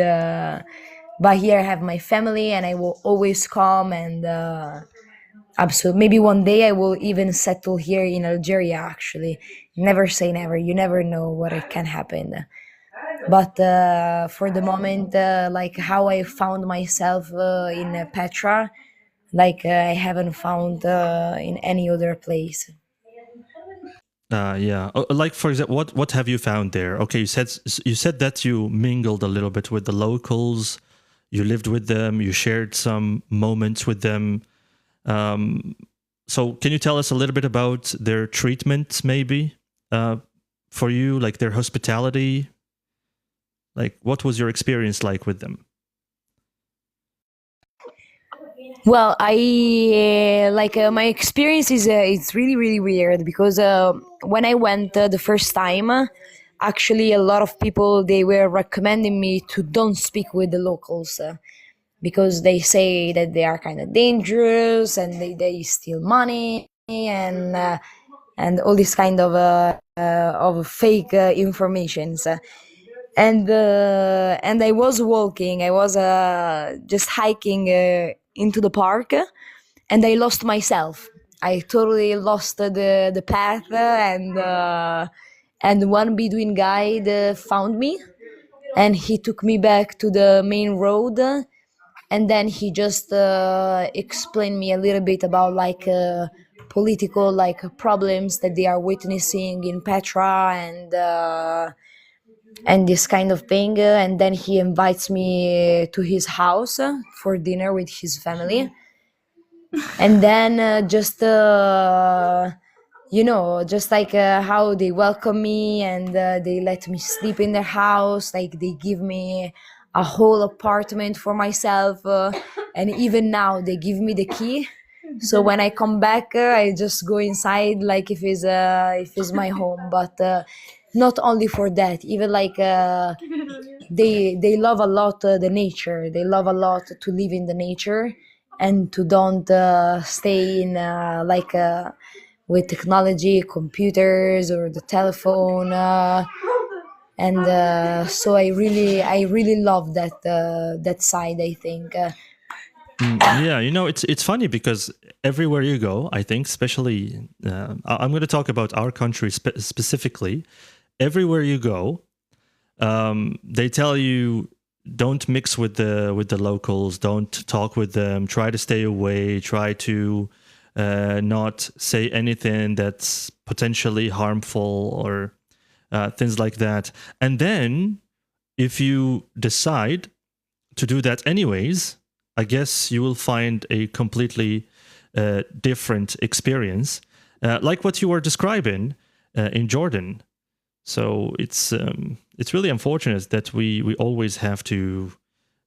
But here I have my family, and I will always come and. Absolutely. Maybe one day I will even settle here in Algeria, actually. Never say never. You never know what it can happen. But for the moment, like how I found myself in Petra, I haven't found in any other place. Yeah. Like, for example, what have you found there? Okay, you said that you mingled a little bit with the locals. You lived with them. You shared some moments with them. So can you tell us a little bit about their treatment, maybe, for you, like their hospitality? Like, what was your experience like with them? Well, I my experience is it's really, really weird because when I went the first time, actually a lot of people, they were recommending me to don't speak with the locals. Because they say that they are kind of dangerous and they steal money and all this kind of fake informations. And I was walking, I was just hiking into the park, and I lost myself. I totally lost the path, and one Bedouin guide found me, and he took me back to the main road, and then he just explained me a little bit about political problems that they are witnessing in Petra, and this kind of thing, and then he invites me to his house for dinner with his family, and then just you know, just like how they welcome me, and they let me sleep in their house, like they give me a whole apartment for myself, and even now they give me the key. So when I come back, I just go inside like if it's my home. But not only for that, even like they love a lot the nature. They love a lot to live in the nature and to don't stay in with technology, computers or the telephone. And so I really love that side, I think. Yeah, you know, it's funny because everywhere you go, I think, especially, I'm going to talk about our country specifically. Everywhere you go, they tell you don't mix with the locals, don't talk with them, try to stay away, try to not say anything that's potentially harmful or things like that. And then, if you decide to do that anyways, I guess you will find a completely different experience, like what you were describing in Jordan. So it's really unfortunate that we always have to,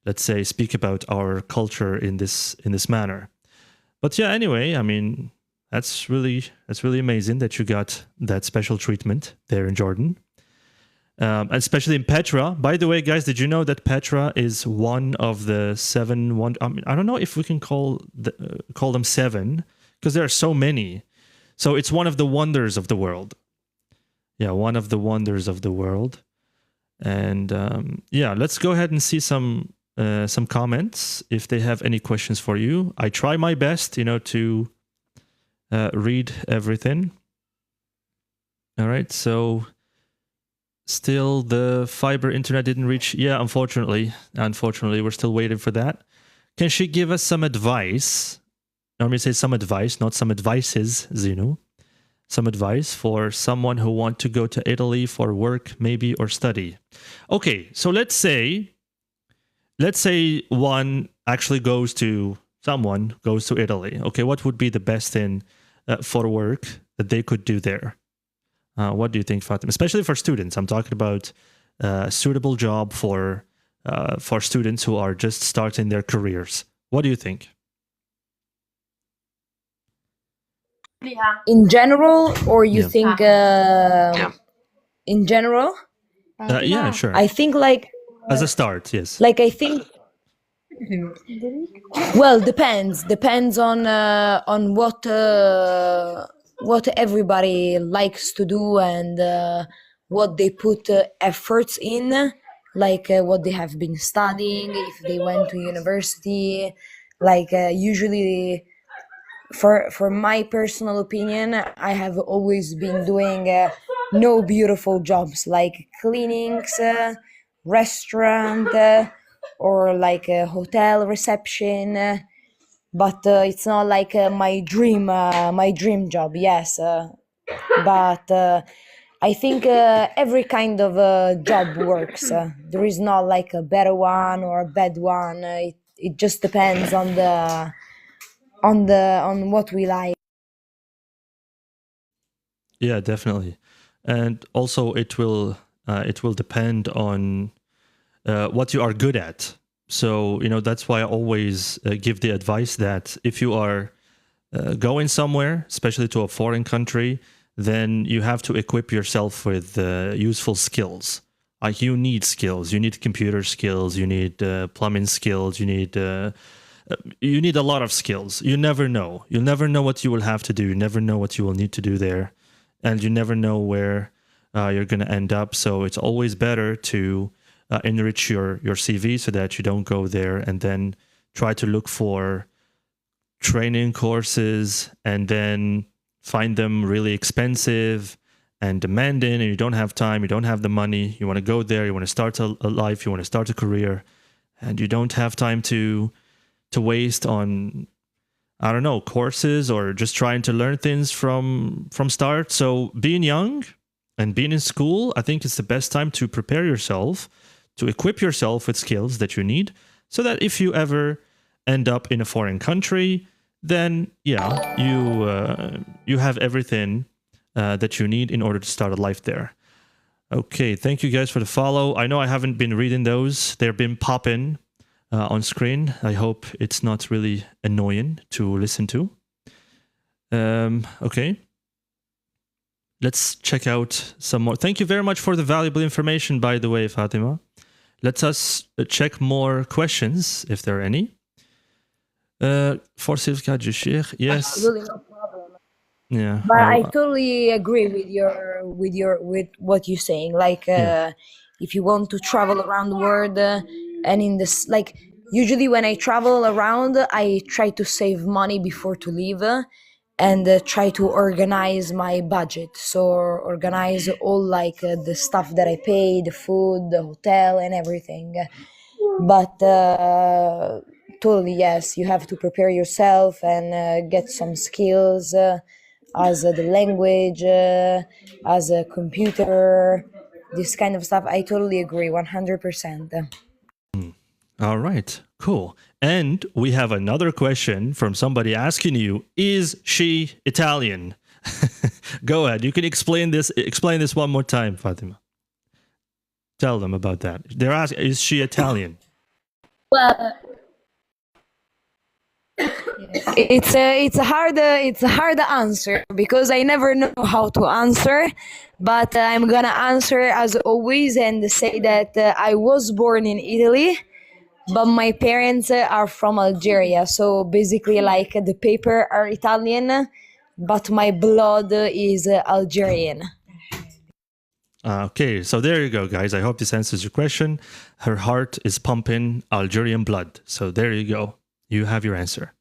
let's say, speak about our culture in this manner. But yeah, anyway, I mean, that's really amazing that you got that special treatment there in Jordan. Especially in Petra. By the way, guys, did you know that Petra is one of the 7 one? I mean, I don't know if we can call them 7 because there are so many. So it's one of the wonders of the world. Yeah, one of the wonders of the world. And yeah, let's go ahead and see some comments if they have any questions for you. I try my best, you know, to read everything. All right, so. Still, the fiber internet didn't reach. Yeah, unfortunately, we're still waiting for that. Can she give us some advice? Normally say some advice, not some advices, Zeno. Some advice for someone who want to go to Italy for work, maybe, or study. Okay, so let's say someone goes to Italy. Okay, what would be the best thing for work that they could do there? What do you think, Fatima? Especially for students. I'm talking about a suitable job for students who are just starting their careers. What do you think? In general, or you think in general? Yeah, sure. I think like as a start, yes. Like I think. Well, depends on what everybody likes to do and what they put efforts in, like what they have been studying, if they went to university. Like usually, for my personal opinion, I have always been doing no beautiful jobs like cleanings, restaurant, or like a hotel reception. But it's not like my dream job. Yes, but I think every kind of job works. There is not like a better one or a bad one. It just depends on what we like. Yeah, definitely, and also it will depend on what you are good at. So, you know, that's why I always give the advice that if you are going somewhere, especially to a foreign country, then you have to equip yourself with useful skills. Like you need skills, you need computer skills, you need plumbing skills, you need a lot of skills. You never know. You'll never know what you will have to do. You never know what you will need to do there. And you never know where you're going to end up. So it's always better to enrich your CV so that you don't go there and then try to look for training courses and then find them really expensive and demanding, and you don't have time, you don't have the money, you want to go there, you want to start a life, you want to start a career, and you don't have time to waste on, I don't know, courses or just trying to learn things from start. So being young and being in school, I think it's the best time to prepare yourself, to equip yourself with skills that you need, so that if you ever end up in a foreign country, then yeah, you have everything that you need in order to start a life there. Okay, thank you guys for the follow. I know I haven't been reading those. They've been popping on screen. I hope it's not really annoying to listen to. Okay. Let's check out some more. Thank you very much for the valuable information, by the way, Fatima. Let us check more questions, if there are any. For Silka Sheikh, yes. Absolutely no problem. Yeah. But I totally agree with what you're saying. Like, if you want to travel around the world, and in this, like, usually when I travel around, I try to save money before to leave, and try to organize my budget. So organize all like the stuff that I pay, the food, the hotel, and everything. But totally, yes, you have to prepare yourself and get some skills, as the language, as a computer, this kind of stuff. I totally agree, 100%. All right, cool. And we have another question from somebody asking you, is she Italian? Go ahead. You can explain this one more time, Fatima. Tell them about that. They're asking, is she Italian? Well, it's a hard answer because I never know how to answer, but I'm gonna answer as always and say that I was born in Italy, but my parents are from Algeria. So basically, like, the paper are Italian, but my blood is Algerian. Okay, so there you go, guys. I hope this answers your question. Her heart is pumping Algerian blood. So there you go. You have your answer.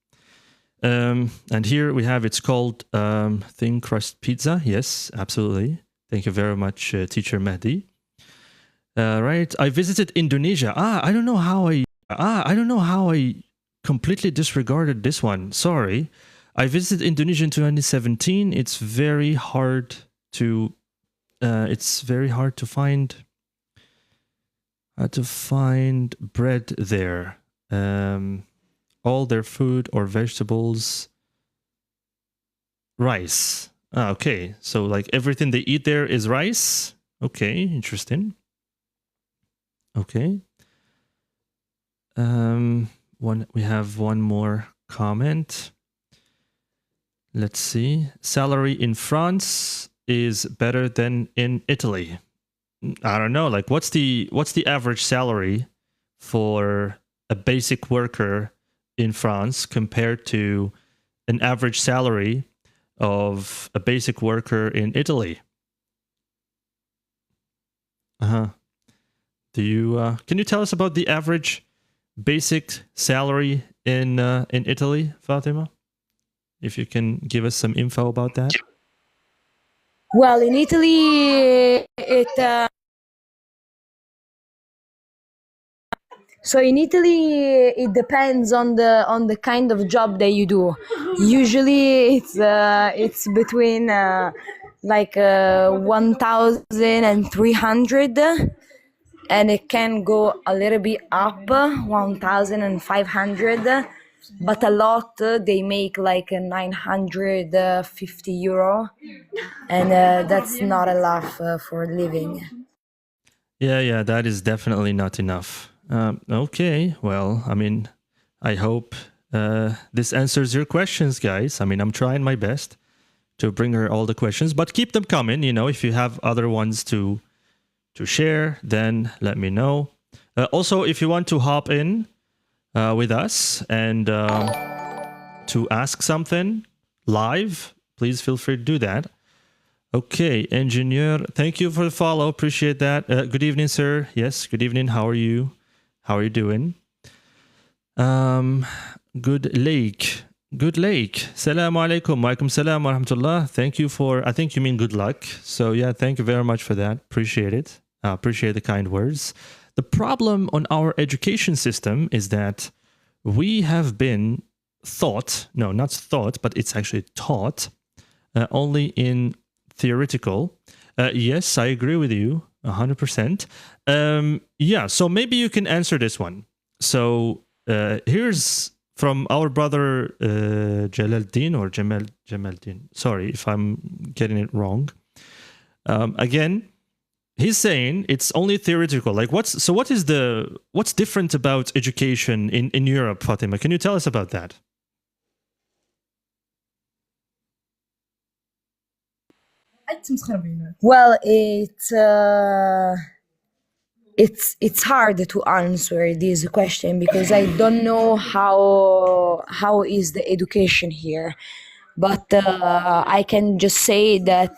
And here we have, it's called thin crust pizza. Yes, absolutely. Thank you very much, Teacher Mehdi. Right. I visited Indonesia. I don't know how I completely disregarded this one. Sorry. I visited Indonesia in 2017. It's very hard to find bread there. All their food or vegetables, rice. Okay, so like everything they eat there is rice. Okay, interesting. Okay. We have one more comment. Let's see. Salary in France is better than in Italy. I don't know. Like, what's the average salary for a basic worker in France compared to an average salary of a basic worker in Italy? Do you can you tell us about the average basic salary in Italy, Fatima? If you can give us some info about that. Well, in Italy, it depends on the kind of job that you do. Usually, it's between 1,300, and it can go a little bit up, 1,500. But a lot, they make like 950 euro, and that's not enough for living. Yeah, that is definitely not enough. Okay, well, I mean, I hope this answers your questions, guys. I mean, I'm trying my best to bring her all the questions, but keep them coming. You know, if you have other ones to share, then let me know. Also, if you want to hop in with us and to ask something live, please feel free to do that. Okay, engineer, thank you for the follow. Appreciate that. Good evening, sir. Yes, good evening. How are you? How are you doing? Good Lake. Assalamu alaikum. Wa alaikum salam wa rahmatullah. Thank you for, I think you mean good luck. So yeah, thank you very much for that. Appreciate it. Appreciate the kind words. The problem on our education system is that we have been taught, no, not thought, but it's actually taught only in theoretical. Yes, I agree with you 100%. Yeah, so maybe you can answer this one. So here's from our brother Jalaluddin or Jamaldin. Sorry if I'm getting it wrong. Again, he's saying it's only theoretical. Like what's different about education in Europe, Fatima? Can you tell us about that? Well, it's hard to answer this question because I don't know how is the education here, but I can just say that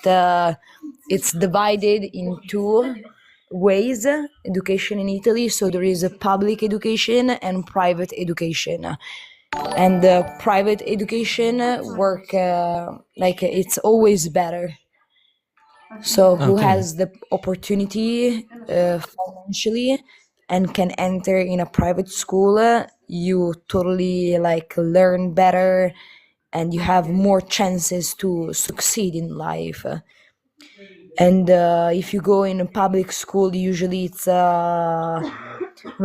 it's divided in two ways, education in Italy. So there is a public education and private education. And private education work like it's always better. So who has the opportunity financially and can enter in a private school, you totally like learn better and you have more chances to succeed in life. And if you go in a public school, usually it's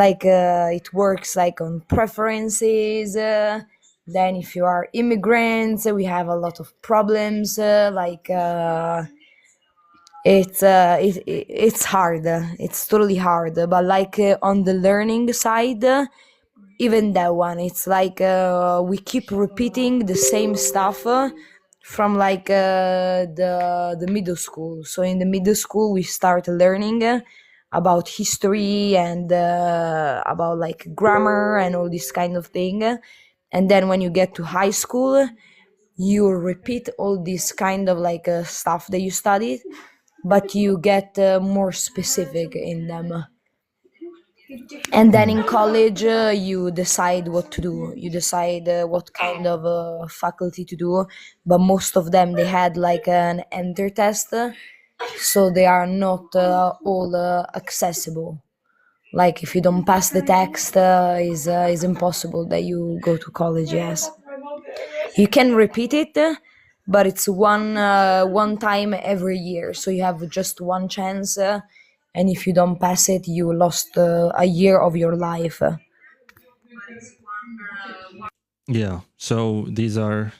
like it works like on preferences. Then if you are immigrants, we have a lot of problems like it's hard. It's totally hard. But like on the learning side, even that one, it's like we keep repeating the same stuff from like the middle school. So in the middle school, we start learning about history and about like grammar and all this kind of thing. And then when you get to high school, you repeat all this kind of like stuff that you studied, but you get more specific in them. And then in college, you decide what to do. You decide what kind of faculty to do. But most of them, they had like an enter test, so they are not all accessible. Like if you don't pass the text, is impossible that you go to college. Yes, you can repeat it, but it's one time every year, so you have just one chance. And if you don't pass it, you lost a year of your life. Yeah. So these are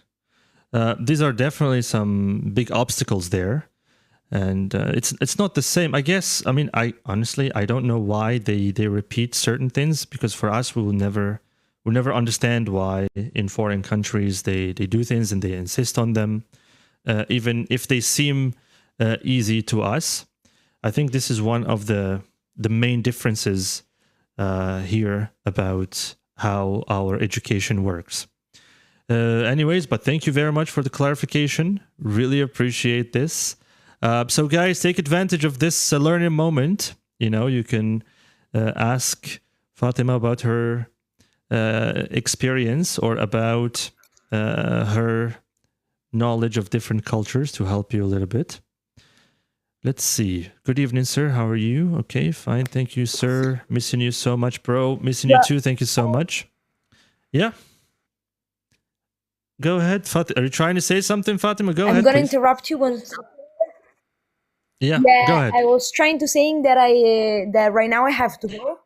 definitely some big obstacles there, and it's not the same. I guess. I mean, I honestly don't know why they repeat certain things, because for us we'll never understand why in foreign countries they do things and they insist on them, even if they seem easy to us. I think this is one of the main differences here about how our education works. Anyways, but thank you very much for the clarification. Really appreciate this. So guys, take advantage of this learning moment. You know, you can ask Fatima about her experience or about her knowledge of different cultures to help you a little bit. Let's see. Good evening, sir. How are you? Okay, fine. Thank you, sir. Missing you so much, bro. Missing you too. Thank you so much. Yeah. Go ahead, Fatima. Are you trying to say something, Fatima? Go ahead. I'm gonna please. interrupt you when. Yeah, go ahead. I was trying to saying that that right now I have to go,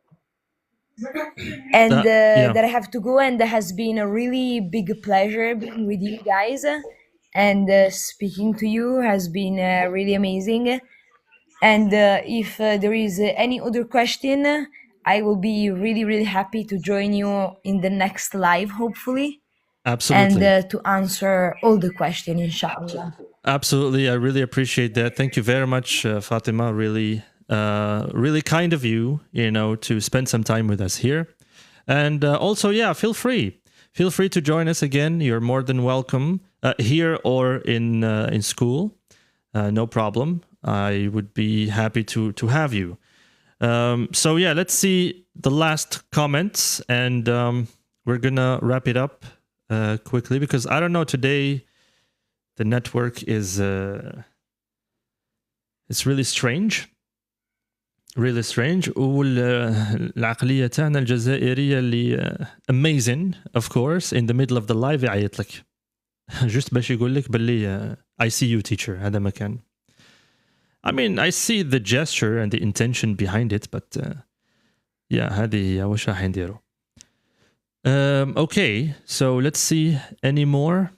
and Yeah. that I have to go, and that has been a really big pleasure being with you guys, and speaking to you has been really amazing. And if there is any other question, I will be really, really happy to join you in the next live, hopefully. Absolutely. And to answer all the questions, inshallah. Absolutely. I really appreciate that. Thank you very much, Fatima. Really, really kind of you, to spend some time with us here. And also, yeah, feel free. Feel free to join us again. You're more than welcome here or in school. No problem. I would be happy to have you. So yeah, let's see the last comments, and we're gonna wrap it up quickly, because I don't know, today the network is it's really strange. Really strange. والعقلية تاعنا الجزائرية اللي amazing, of course, in the middle of the live يعيط لك just باش يقول لك باللي I see you, teacher. هذا ما كان. I mean, I see the gesture and the intention behind it, but yeah, هذه هي واش راح نديرو. Okay, so let's see any more.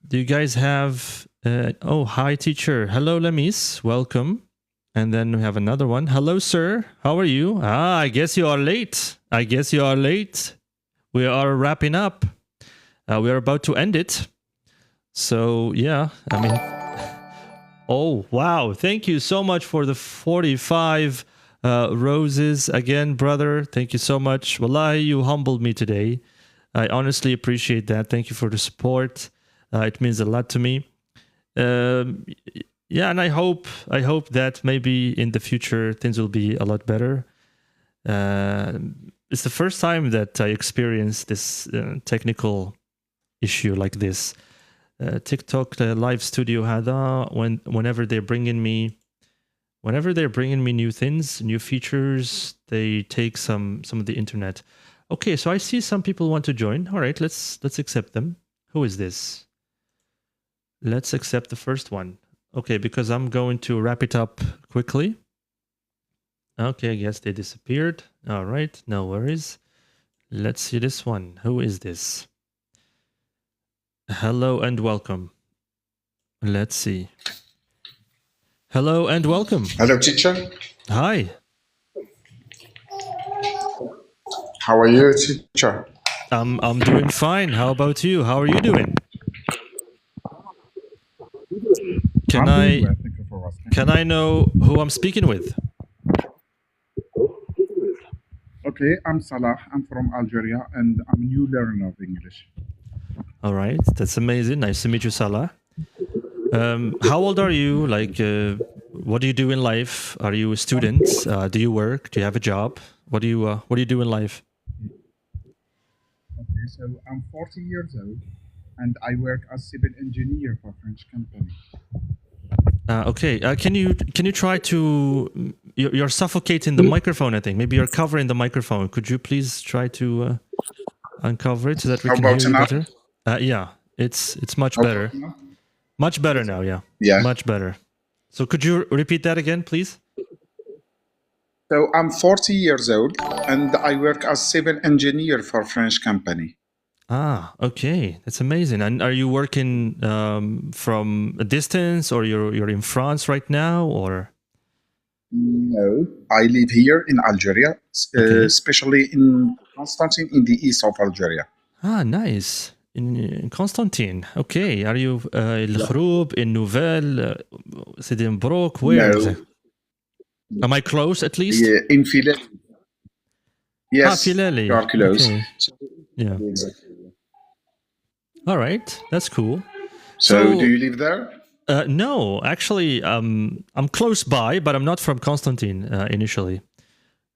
Do you guys have? Oh, hi, teacher. Hello, Lamis. Welcome. And then we have another one. Hello, sir. How are you? I guess you are late. We are wrapping up. We are about to end it. So, yeah, I mean, oh, wow. Thank you so much for the 45 roses again, brother. Thank you so much. Wallahi, you humbled me today. I honestly appreciate that. Thank you for the support. It means a lot to me. Yeah, and I hope that maybe in the future things will be a lot better. It's the first time that I experienced this technical issue like this. TikTok live studio هذا whenever they're bringing me new things, new features, they take some of the internet. Okay, so I see some people want to join. All right, let's accept them. Who is this? Let's accept the first one. Okay, because I'm going to wrap it up quickly. Okay, I guess they disappeared. All right, no worries. Let's see this one. Who is this? Hello and welcome. Let's see. Hello and welcome. Hello, teacher. Hi. How are you, teacher? I'm doing fine. How about you? How are you doing? Can I know who I'm speaking with? Okay, I'm Salah. I'm from Algeria and I'm a new learner of English. All right, that's amazing. Nice to meet you, Salah. How old are you? Like, what do you do in life? Are you a student? Do you work? Do you have a job? What do you do in life? Okay, so I'm 40 years old and I work as civil engineer for a French company. Okay, can you try to? You're suffocating the microphone. I think maybe you're covering the microphone. Could you please try to uncover it so that we can hear you better? Yeah, it's much better. Much better now. Yeah. Yeah. Much better. So could you repeat that again, please? So I'm 40 years old and I work as civil engineer for a French company. Okay, that's amazing. And are you working from a distance, or you're in France right now, or? No, I live here in Algeria, especially in Constantine, in the east of Algeria. Nice. In Constantine. Okay. Are you in Khroub, in Nouvelle, Sidi Mbrok? Where? No. Am I close at least? Yeah, in Filali. Yes, Filali. you are close. Okay. Yeah. Exactly. All right. That's cool. So do you live there? No, actually, I'm close by, but I'm not from Constantine initially.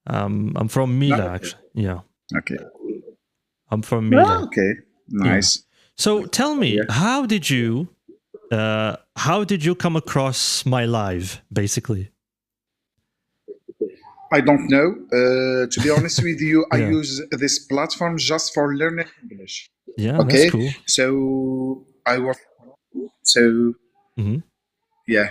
I'm from Mila, actually. Yeah. Okay. I'm from Mila. Okay. Nice. Yeah. So tell me, how did you come across my live, basically? I don't know. To be honest with you, I use this platform just for learning English. Yeah, okay. That's cool. So I was yeah,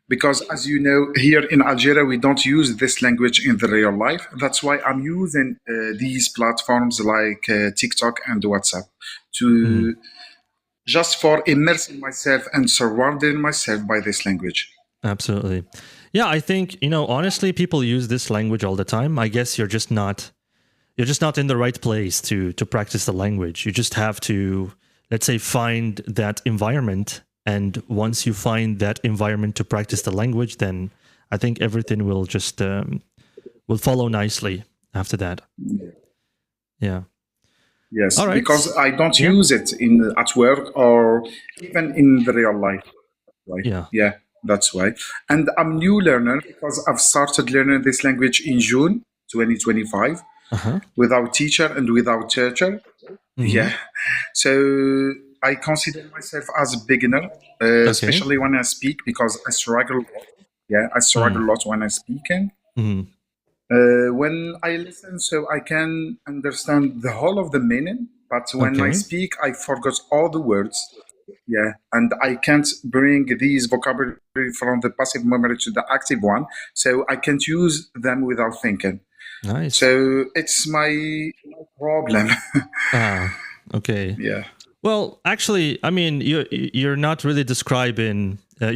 because as you know, here in Algeria we don't use this language in the real life. That's why I'm using these platforms like TikTok and WhatsApp to just for immersing myself and surrounding myself by this language. Absolutely. Yeah, I think, honestly, people use this language all the time. I guess you're just not in the right place to practice the language. You just have to, let's say, find that environment. And once you find that environment to practice the language, then I think everything will just will follow nicely after that. Yeah. Yes, all right. Because I don't use it at work or even in the real life. Right? Yeah. That's why. And I'm a new learner because I've started learning this language in June 2025 without teacher and without teacher. Yeah. So I consider myself as a beginner, especially when I speak, because I struggle. Yeah, I struggle a lot when I'm speaking. When I listen, so I can understand the whole of the meaning. But when I speak, I forgot all the words. Yeah, and I can't bring these vocabulary from the passive memory to the active one, so I can't use them without thinking. Nice. So it's my problem. Okay. Yeah. Well, actually, I mean, you're not really describing a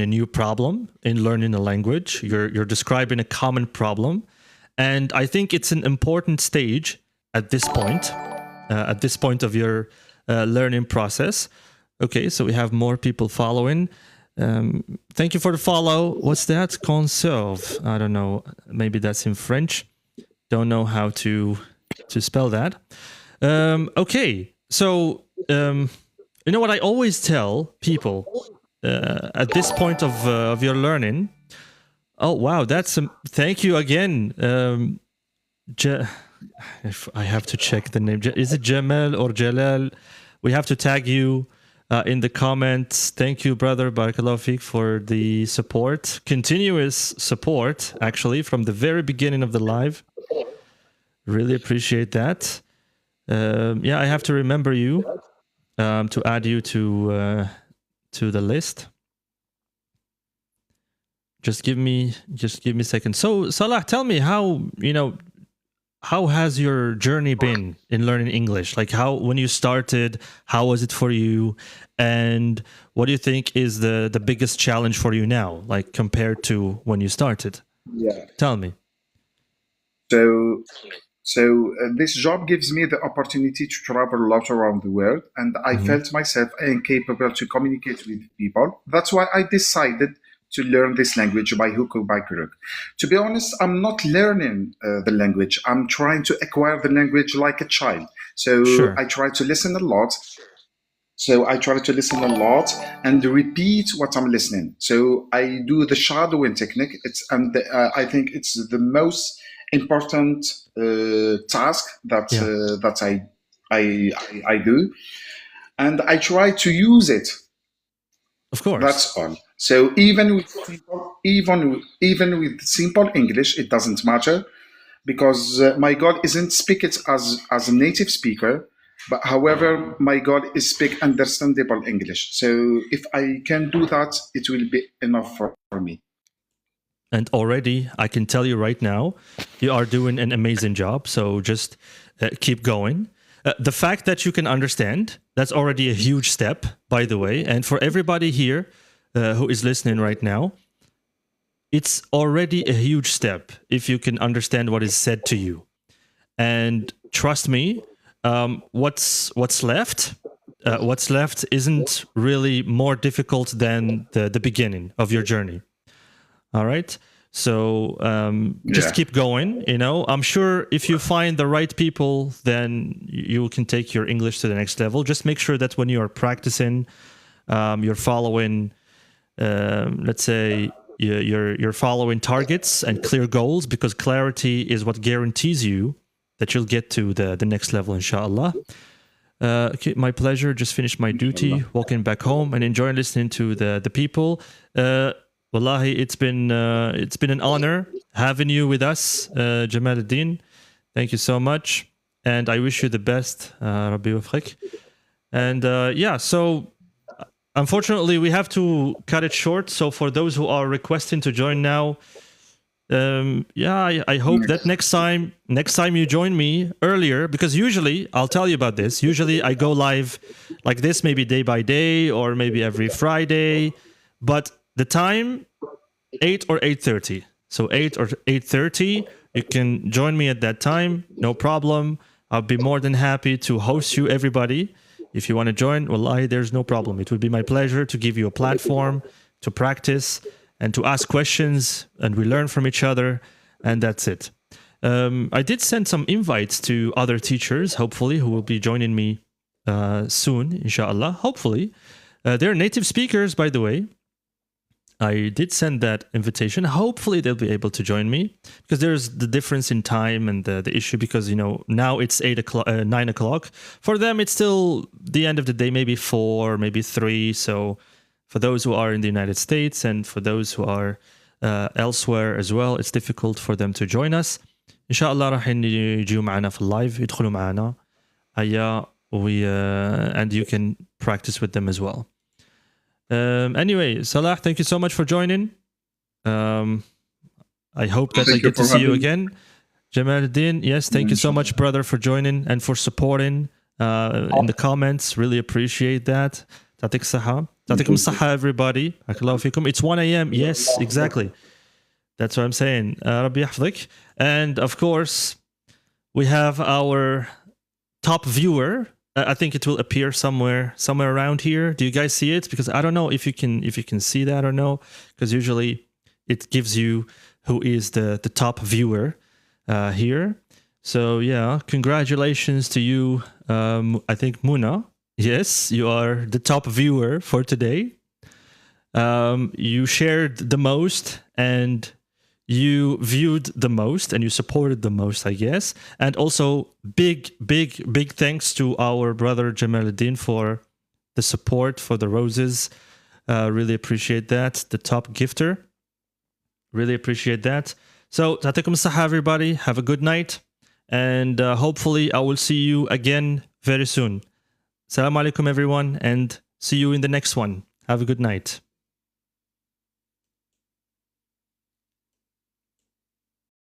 new problem in learning a language. You're describing a common problem, and I think it's an important stage at this point of your learning process. Okay, so we have more people following. Thank you for the follow. What's that? Conserve. I don't know. Maybe that's in French. Don't know how to spell that. Okay. So, you know what I always tell people at this point of your learning? Oh, wow. Thank you again. If I have to check the name. Is it Jamal or Jalal? We have to tag you in the comments. Thank you, brother Barakallahu Feek, for the support. Continuous support, actually, from the very beginning of the live. Really appreciate that. Yeah, I have to remember you to add you to the list. Just give me a second. So Salah, tell me how has your journey been in learning English? Like when you started, how was it for you? And what do you think is the biggest challenge for you now, like compared to when you started? Yeah. Tell me. So this job gives me the opportunity to travel a lot around the world, and I felt myself incapable to communicate with people. That's why I decided to learn this language by hook or by crook. To be honest, I'm not learning the language. I'm trying to acquire the language like a child. So Sure. I try to listen a lot. And repeat what I'm listening. So I do the shadowing technique. I think it's the most important task that I do, and I try to use it. Of course. That's all. So even with simple English, it doesn't matter, because my goal isn't speak it as a native speaker, but however, my goal is speak understandable English. So if I can do that, it will be enough for me. And already, I can tell you right now, you are doing an amazing job. So just keep going. The fact that you can understand, that's already a huge step, by the way. And for everybody here who is listening right now, it's already a huge step if you can understand what is said to you. And trust me, what's left isn't really more difficult than the beginning of your journey. All right. So just keep going. I'm sure if you find the right people, then you can take your English to the next level. Just make sure that when you are practicing, you're following, let's say, you're following targets and clear goals, because clarity is what guarantees you that you'll get to the next level, inshallah. Okay, my pleasure. Just finished my duty, walking back home and enjoying listening to the people. Wallahi, it's been an honor having you with us, Jamaluddin. Thank you so much, and I wish you the best, Rabbi Wafrik. And so unfortunately we have to cut it short. So for those who are requesting to join now, I hope that next time you join me earlier, because usually I'll tell you about this. Usually I go live like this, maybe day by day or maybe every Friday, but the time 8 or 8:30. So 8 or 8:30, you can join me at that time, no problem. I'll be more than happy to host you, everybody. If you want to join, wallahi, there's no problem. It would be my pleasure to give you a platform to practice and to ask questions, and we learn from each other, and that's it. I did send some invites to other teachers, hopefully, who will be joining me soon, inshallah, hopefully. They're native speakers, by the way. I did send that invitation. Hopefully they'll be able to join me, because there's the difference in time and the issue, because now it's 9 o'clock. For them, it's still the end of the day, maybe 4, maybe 3. So for those who are in the United States and for those who are elsewhere as well, it's difficult for them to join us. Inshallah راح يجوا معنا في اللايف, يدخلوا معنا. And you can practice with them as well. Anyway, Salah, thank you so much for joining. I hope that I get to see you again. Jamaluddin, yes, thank you so much, brother, for joining and for supporting in the comments. Really appreciate that. Tatik saha. Tatikum saha, everybody. Barakallahu fikum. It's 1 a.m. Yes, exactly. That's what I'm saying. Rabbi yahfadhik. And of course, we have our top viewer. I think it will appear somewhere around here. Do you guys see it? Because I don't know if you can see that or no. Because usually it gives you who is the top viewer here. So yeah, congratulations to you. I think Muna. Yes, you are the top viewer for today. You shared the most and you viewed the most and you supported the most, I guess. And also big thanks to our brother Jamaluddin for the support, for the roses. Really appreciate that. The top gifter. Really appreciate that. So, Tatikum Saha, everybody. Have a good night. And hopefully I will see you again very soon. Assalamu alaikum, everyone, and see you in the next one. Have a good night.